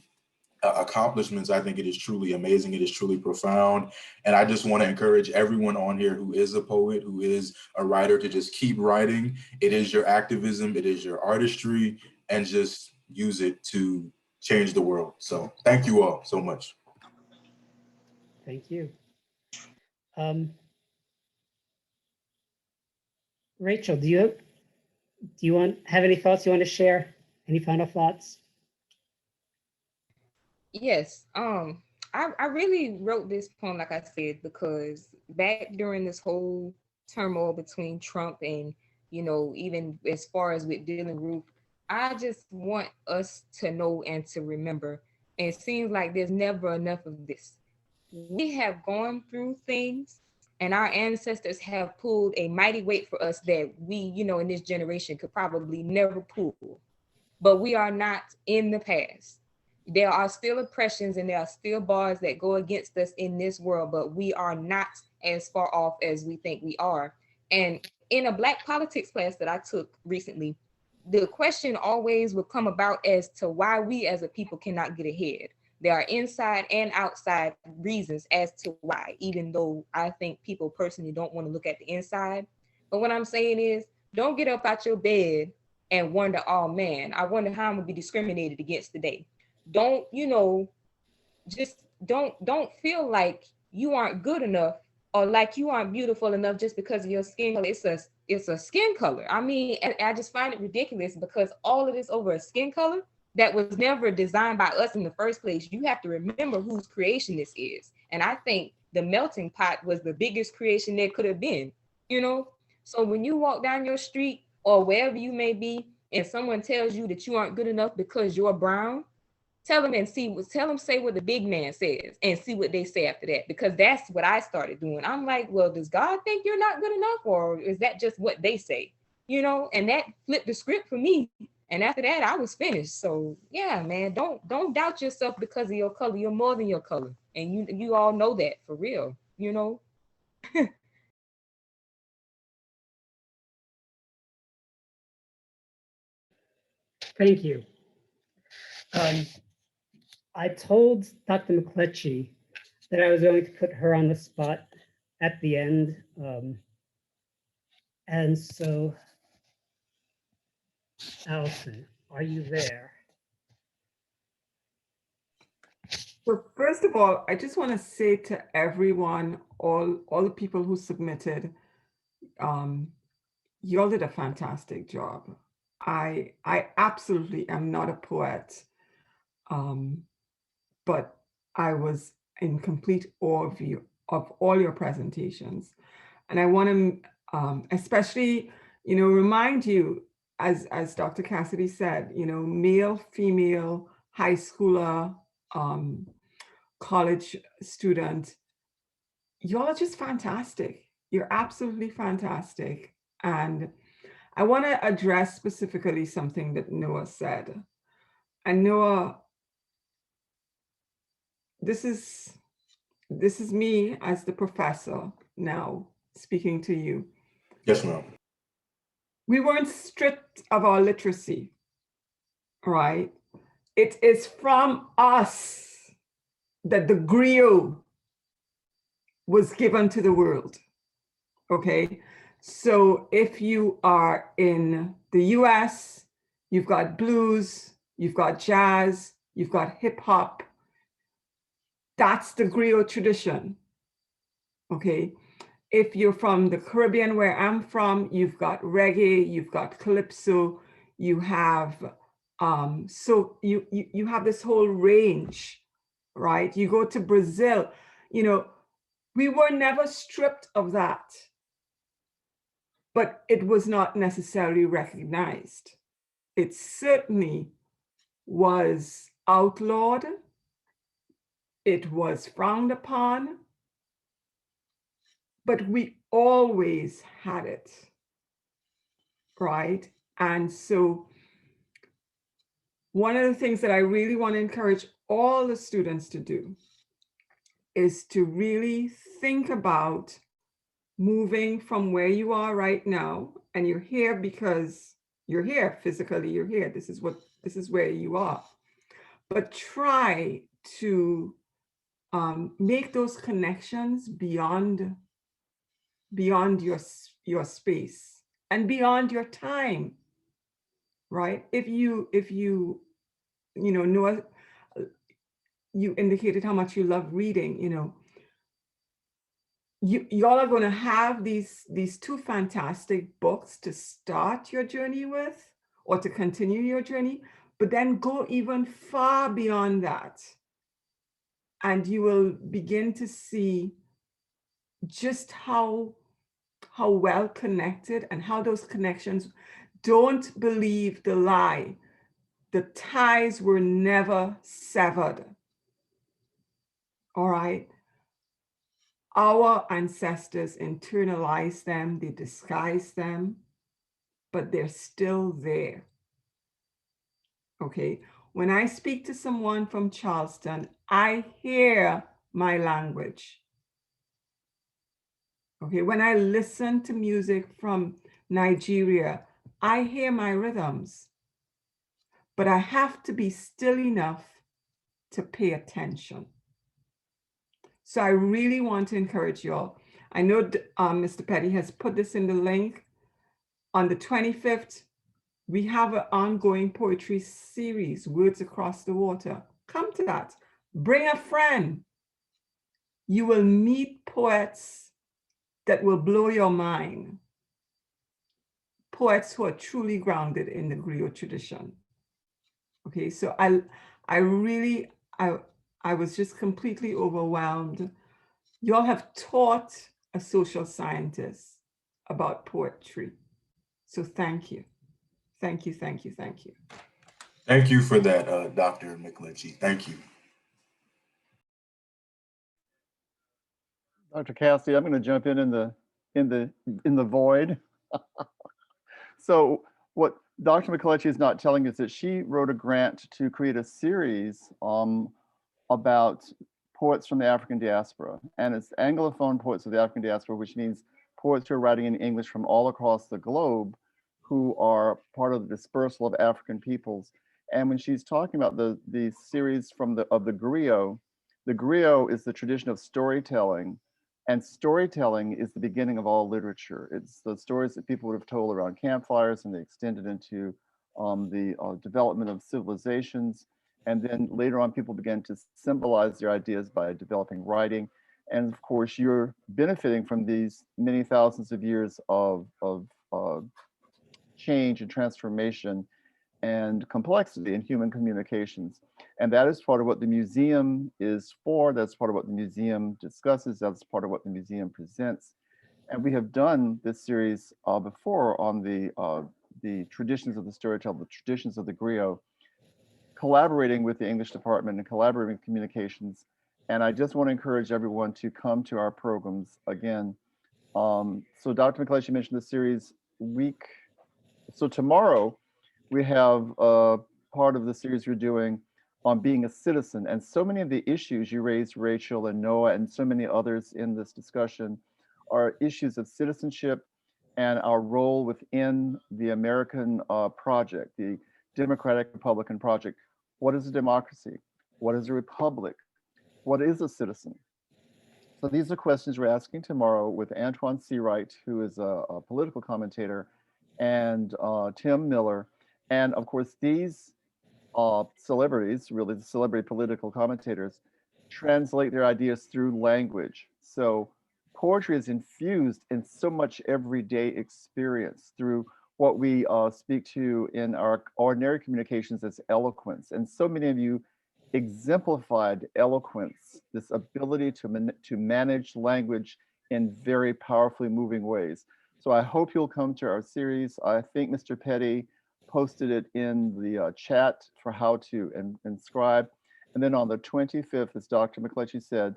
accomplishments, I think it is truly amazing. It is truly profound. And I just want to encourage everyone on here who is a poet, who is a writer, to just keep writing. It is your activism, it is your artistry, and just use it to change the world. So thank you all so much. Thank you. Rachel, do you have any thoughts you want to share? Any final thoughts? Yes. I really wrote this poem, like I said, because back during this whole turmoil between Trump and, even as far as with Dylan Roof, I just want us to know and to remember. And it seems like there's never enough of this. We have gone through things, and our ancestors have pulled a mighty weight for us that we, in this generation could probably never pull. But we are not in the past. There are still oppressions and there are still bars that go against us in this world, but we are not as far off as we think we are. And in a Black politics class that I took recently, the question always would come about as to why we as a people cannot get ahead. There are inside and outside reasons as to why, even though I think people personally don't want to look at the inside. But what I'm saying is, don't get up out your bed and wonder, oh man, I wonder how I'm gonna be discriminated against today. Don't, just don't feel like you aren't good enough or like you aren't beautiful enough just because of your skin color. It's a skin color. I mean, and I just find it ridiculous because all of this over a skin color that was never designed by us in the first place. You have to remember whose creation this is. And I think the melting pot was the biggest creation there could have been, So when you walk down your street or wherever you may be, and someone tells you that you aren't good enough because you're brown, tell them say what the big man says and see what they say after that, because that's what I started doing. I'm like, well, does God think you're not good enough, or is that just what they say? And that flipped the script for me. And after that, I was finished. So yeah, man, don't doubt yourself because of your color. You're more than your color. And you all know that for real, Thank you. I told Dr. McCletchie that I was going to put her on the spot at the end. And so, Allison, are you there? Well, first of all, I just want to say to everyone, all the people who submitted, you all did a fantastic job. I absolutely am not a poet, but I was in complete awe of all your presentations. And I want to especially, remind you, as Dr. Cassidy said, male, female, high schooler, college student, y'all are just fantastic. You're absolutely fantastic. And I want to address specifically something that Noah said. And Noah, this is me as the professor now speaking to you. Yes, ma'am. We weren't stripped of our literacy, right? It is from us that the griot was given to the world. Okay, so if you are in the US, you've got blues, you've got jazz, you've got hip hop. That's the griot tradition. Okay, if you're from the Caribbean, where I'm from, you've got reggae, you've got calypso, you have so you have this whole range, right? You go to Brazil, you know, we were never stripped of that, but it was not necessarily recognized. It certainly was outlawed. It was frowned upon, but we always had it, right? And so one of the things that I really want to encourage all the students to do is to really think about moving from where you are right now, and you're here because you're here physically, you're here. This is where you are. But try to make those connections beyond your space and beyond your time, right? If you know, you indicated how much you love reading, you know, y'all are going to have these two fantastic books to start your journey with, or to continue your journey, but then go even far beyond that. And you will begin to see just how well connected, and how those connections, don't believe the lie. The ties were never severed. All right. Our ancestors internalized them, they disguised them, but they're still there. Okay. When I speak to someone from Charleston, I hear my language. Okay. When I listen to music from Nigeria, I hear my rhythms, but I have to be still enough to pay attention. So I really want to encourage you all. I know Mr. Petty has put this in the link. On the 25th, we have an ongoing poetry series, Words Across the Water. Come to that. Bring a friend. You will meet poets that will blow your mind. Poets who are truly grounded in the griot tradition. Okay, so I was just completely overwhelmed. You all have taught a social scientist about poetry. So thank you. Thank you, thank you, thank you. Thank you for that, Dr. McLitchie. Thank you. Dr. Cassidy, I'm going to jump in the void. So what Dr. McLitchie is not telling us that she wrote a grant to create a series about poets from the African diaspora, and it's Anglophone poets of the African diaspora, which means poets who are writing in English from all across the globe, who are part of the dispersal of African peoples. And when she's talking about the series of the griot is the tradition of storytelling, and storytelling is the beginning of all literature. It's the stories that people would have told around campfires, and they extended into the development of civilizations. And then later on, people began to symbolize their ideas by developing writing. And of course, you're benefiting from these many thousands of years of change and transformation and complexity in human communications. And that is part of what the museum is for. That's part of what the museum discusses. That's part of what the museum presents. And we have done this series before on the traditions of the storyteller, the traditions of the griot, collaborating with the English department and collaborating with communications. And I just want to encourage everyone to come to our programs again. So Dr. McLeish, you mentioned the series week. So tomorrow we have part of the series we're doing on being a citizen. And so many of the issues you raised, Rachel and Noah, and so many others in this discussion are issues of citizenship and our role within the American project, the Democratic Republican project. What is a democracy? What is a republic? What is a citizen? So these are questions we're asking tomorrow with Antoine C. Wright, who is a political commentator, and Tim Miller. And of course, these celebrities, really the celebrity political commentators, translate their ideas through language. So poetry is infused in so much everyday experience through what we speak to in our ordinary communications as eloquence. And so many of you exemplified eloquence, this ability to manage language in very powerfully moving ways. So I hope you'll come to our series. I think Mr. Petty posted it in the chat for how to inscribe. And then on the 25th, as Dr. McCletchy said,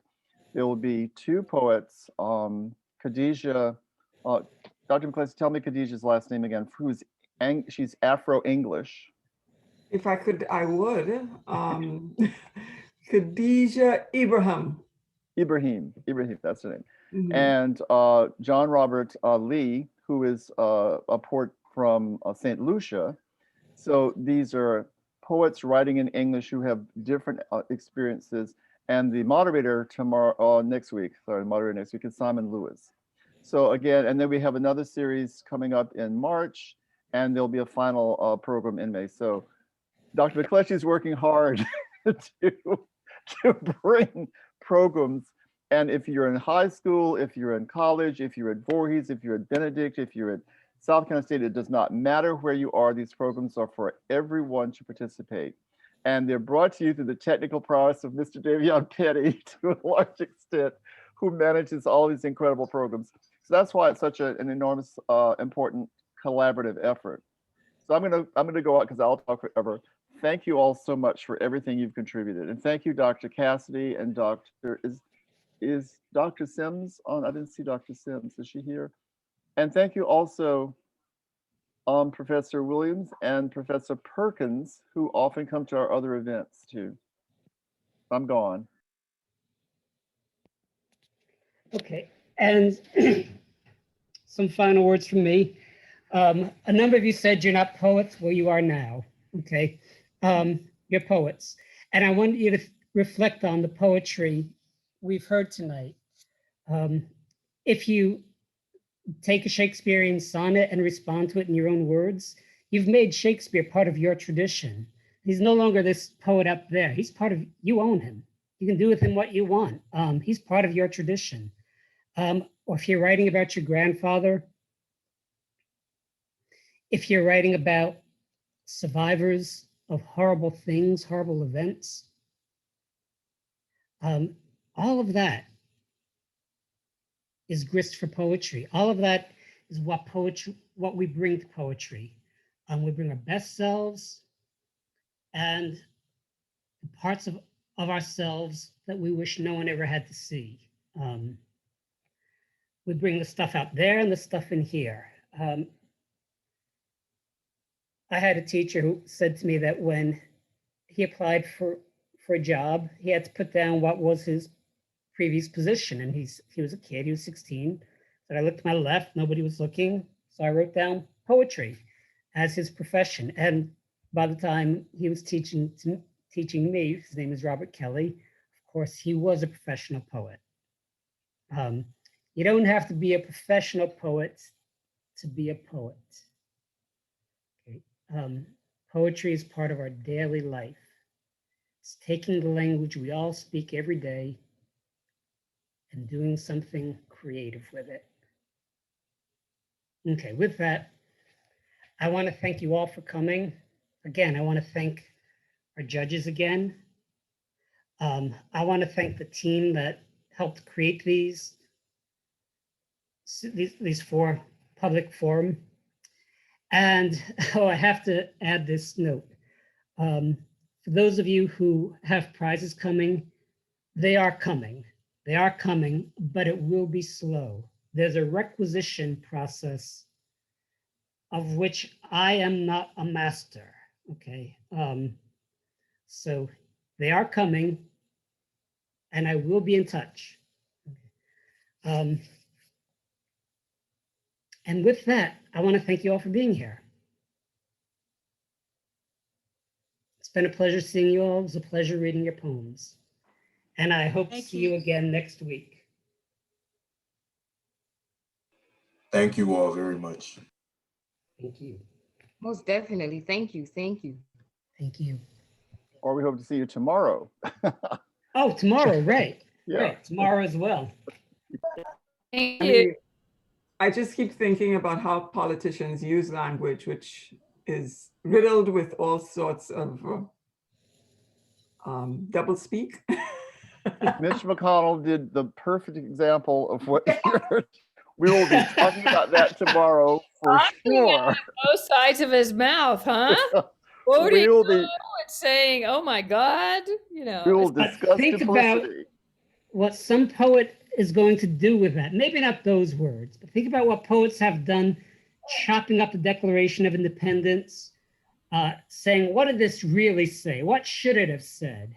there will be two poets, Khadijah, Dr. McCletchy, tell me Khadijah's last name again, she's Afro-English. If I could, I would. Khadijah Ibrahim. Ibrahim, that's her name. Mhm. And John Robert Lee, who is a poet from St. Lucia. So these are poets writing in English who have different experiences. And the moderator next week is Simon Lewis. So again, and then we have another series coming up in March, and there'll be a final program in May. So Dr. McCletchy is working hard to bring programs. And if you're in high school, if you're in college, if you're at Voorhees, if you're at Benedict, if you're at South Carolina State, it does not matter where you are. These programs are for everyone to participate. And they're brought to you through the technical prowess of Mr. Davion Petty to a large extent, who manages all these incredible programs. So that's why it's such an enormous, important collaborative effort. So I'm gonna go out because I'll talk forever. Thank you all so much for everything you've contributed. And thank you, Dr. Cassidy and is Dr. Sims on? I didn't see Dr. Sims. Is she here? And thank you also, Professor Williams and Professor Perkins, who often come to our other events too. I'm gone. Okay, and some final words from me. A number of you said you're not poets. Well, you are now, okay? You're poets. And I want you to reflect on the poetry we've heard tonight. If you take a Shakespearean sonnet and respond to it in your own words, you've made Shakespeare part of your tradition. He's no longer this poet up there. He's part of, you own him. You can do with him what you want. He's part of your tradition. Or if you're writing about your grandfather, if you're writing about survivors of horrible things, horrible events, all of that is grist for poetry. All of that is what we bring to poetry. We bring our best selves and the parts of ourselves that we wish no one ever had to see. We bring the stuff out there and the stuff in here. I had a teacher who said to me that when he applied for a job, he had to put down what was his previous position. And he was a kid, he was 16. But I looked to my left, nobody was looking. So I wrote down poetry as his profession. And by the time he was teaching me, his name is Robert Kelly, of course, he was a professional poet. You don't have to be a professional poet to be a poet. Okay. Poetry is part of our daily life. It's taking the language we all speak every day and doing something creative with it. Okay, with that, I want to thank you all for coming. Again, I want to thank our judges again. I want to thank the team that helped create these four public forum. And I have to add this note. For those of you who have prizes coming, they are coming. They are coming, but it will be slow. There's a requisition process of which I am not a master, okay? So they are coming, and I will be in touch. And with that, I want to thank you all for being here. It's been a pleasure seeing you all. It was a pleasure reading your poems. And I hope to see you again next week. Thank you all very much. Thank you. Most definitely. Thank you. Thank you. Thank you. Or we hope to see you tomorrow. Oh, tomorrow, right. Yeah. Right, tomorrow as well. Thank I you. mean, I just keep thinking about how politicians use language, which is riddled with all sorts of double speak. Mitch McConnell did the perfect example of what we will be talking about that tomorrow for sure. Both sides of his mouth, huh? We Quoting will be. and saying, "Oh my God," We will But discuss think about duplicity. what some poet is going to do with that. Maybe not those words, but think about what poets have done, chopping up the Declaration of Independence, saying, what did this really say? What should it have said?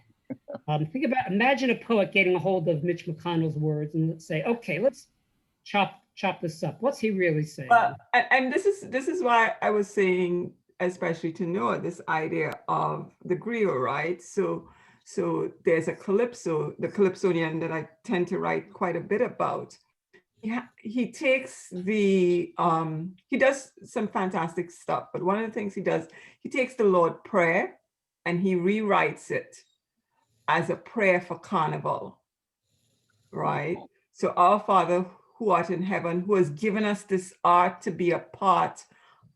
Imagine a poet getting a hold of Mitch McConnell's words and let's say, okay, let's chop this up. What's he really saying? And this is why I was saying, especially to Noah, this idea of the griot, right? So there's a calypso, the calypsonian that I tend to write quite a bit about. He takes the, he does some fantastic stuff, but one of the things he does, he takes the Lord's Prayer and he rewrites it as a prayer for carnival, right? So our Father who art in heaven, who has given us this art to be a part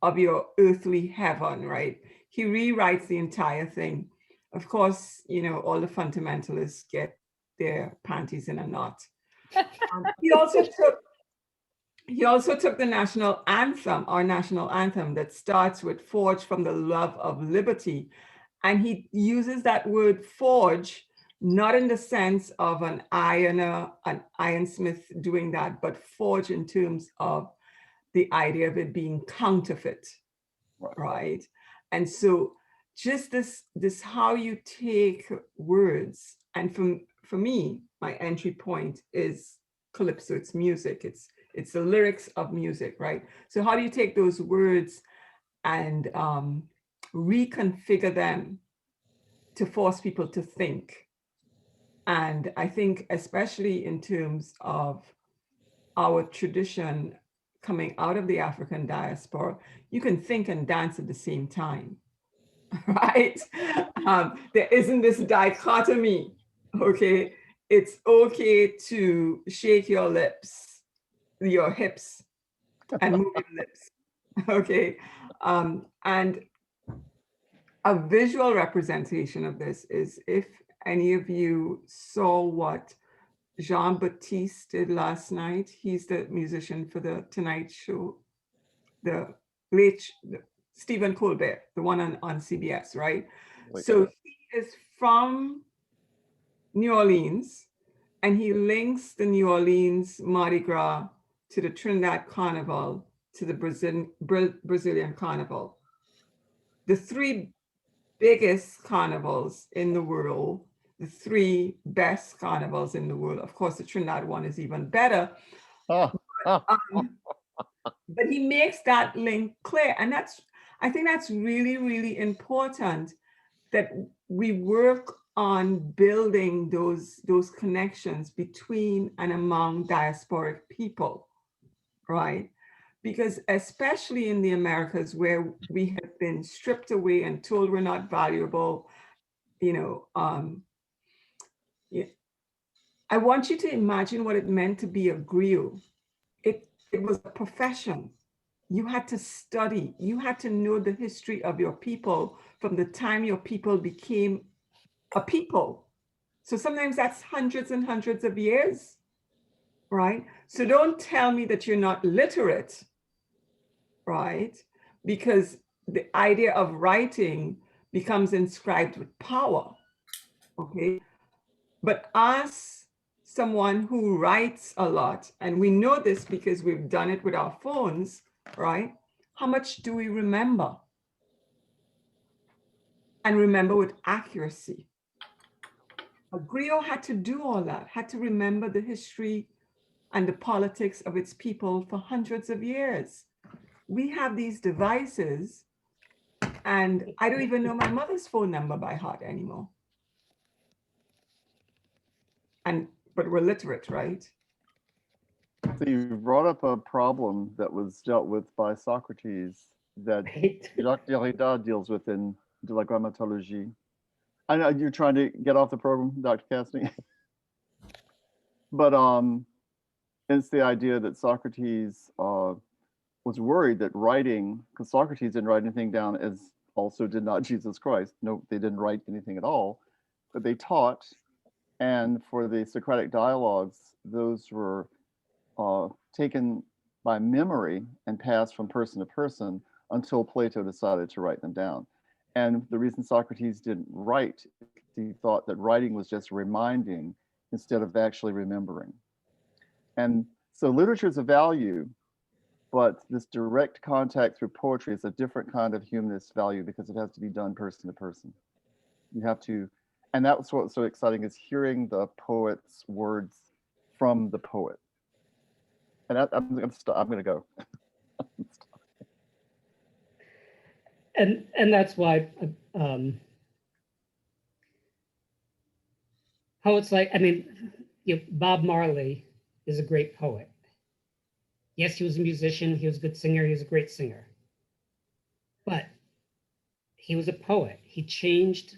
of your earthly heaven, right? He rewrites the entire thing. Of course, all the fundamentalists get their panties in a knot. He also took the national anthem, our national anthem that starts with forge from the love of liberty. And he uses that word forge, not in the sense of an ironer, an ironsmith doing that, but forge in terms of the idea of it being counterfeit, right? And so just this how you take words, and for me, my entry point is calypso. It's music. It's the lyrics of music, right? So how do you take those words and reconfigure them to force people to think? And I think especially in terms of our tradition coming out of the African diaspora, you can think and dance at the same time, right? There isn't this dichotomy, okay? It's okay to shake your lips, your hips, and move your lips, okay? And a visual representation of this is if any of you saw what Jean-Baptiste did last night. He's the musician for the Tonight Show, the Stephen Colbert, the one on CBS, right? So he is from New Orleans, and he links the New Orleans Mardi Gras to the Trinidad Carnival, to the Brazilian Carnival. The three biggest carnivals in the world, the three best carnivals in the world. Of course, the Trinidad one is even better. But he makes that link clear. And I think that's really, really important, that we work on building those connections between and among diasporic people, right? Because especially in the Americas, where we have been stripped away and told we're not valuable, I want you to imagine what it meant to be a griot. It was a profession. You had to study. You had to know the history of your people from the time your people became a people. So sometimes that's hundreds and hundreds of years, right? So don't tell me that you're not literate, right? Because the idea of writing becomes inscribed with power, okay? But as someone who writes a lot, and we know this because we've done it with our phones, right? How much do we remember? And remember with accuracy. A griot had to do all that, had to remember the history and the politics of its people for hundreds of years. We have these devices, and I don't even know my mother's phone number by heart anymore. But we're literate, right? It's So you brought up a problem that was dealt with by Socrates that Jacques Derrida deals with in De la Grammatologie. I know you're trying to get off the program, Dr. Cassidy. But it's the idea that Socrates was worried that writing, because Socrates didn't write anything down, as also did not Jesus Christ. No, they didn't write anything at all, but they taught. And for the Socratic dialogues, those were taken by memory and passed from person to person until Plato decided to write them down. And the reason Socrates didn't write, he thought that writing was just reminding instead of actually remembering. And so literature is a value, but this direct contact through poetry is a different kind of humanist value because it has to be done person to person. You have to, and that's what's so exciting is hearing the poet's words from the poet. And I'm going to stop. I'm going to go. And that's why poets like, I mean, Bob Marley is a great poet. Yes, he was a musician. He was a good singer. He was a great singer. But he was a poet. He changed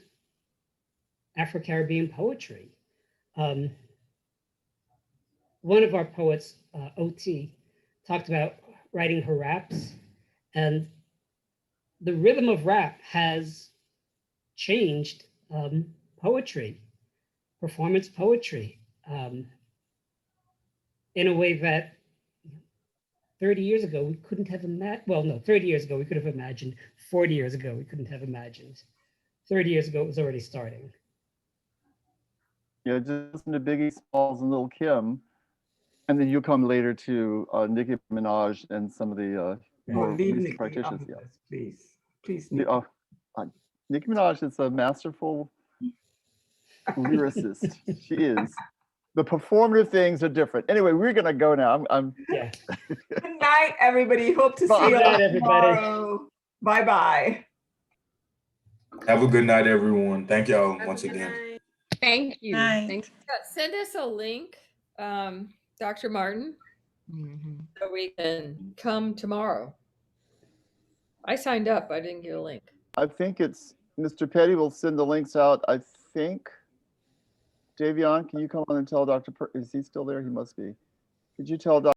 Afro-Caribbean poetry. One of our poets, Ot, talked about writing her raps, and the rhythm of rap has changed poetry, performance poetry, in a way that 30 years ago we couldn't have imagined. Well, no, 30 years ago we could have imagined. 40 years ago we couldn't have imagined. 30 years ago it was already starting. Yeah, just listen to Biggie Smalls and Lil' Kim, and then you'll come later to Nicki Minaj and some of the more recent practitioners. Yeah, please. Nicki Minaj is a masterful lyricist. She is. The performative things are different. Anyway, we're gonna go now. Yeah. Good night, everybody. Hope to see you tomorrow. Bye-bye. Have a good night, everyone. Thank y'all once again. Thank you. Night. Thank Send us a link, Dr. Martin, so we can come tomorrow. I signed up. I didn't get a link. I think it's Mr. Petty will send the links out. I think. Davion, can you come on and tell Dr. Is he still there? He must be. Could you tell Dr.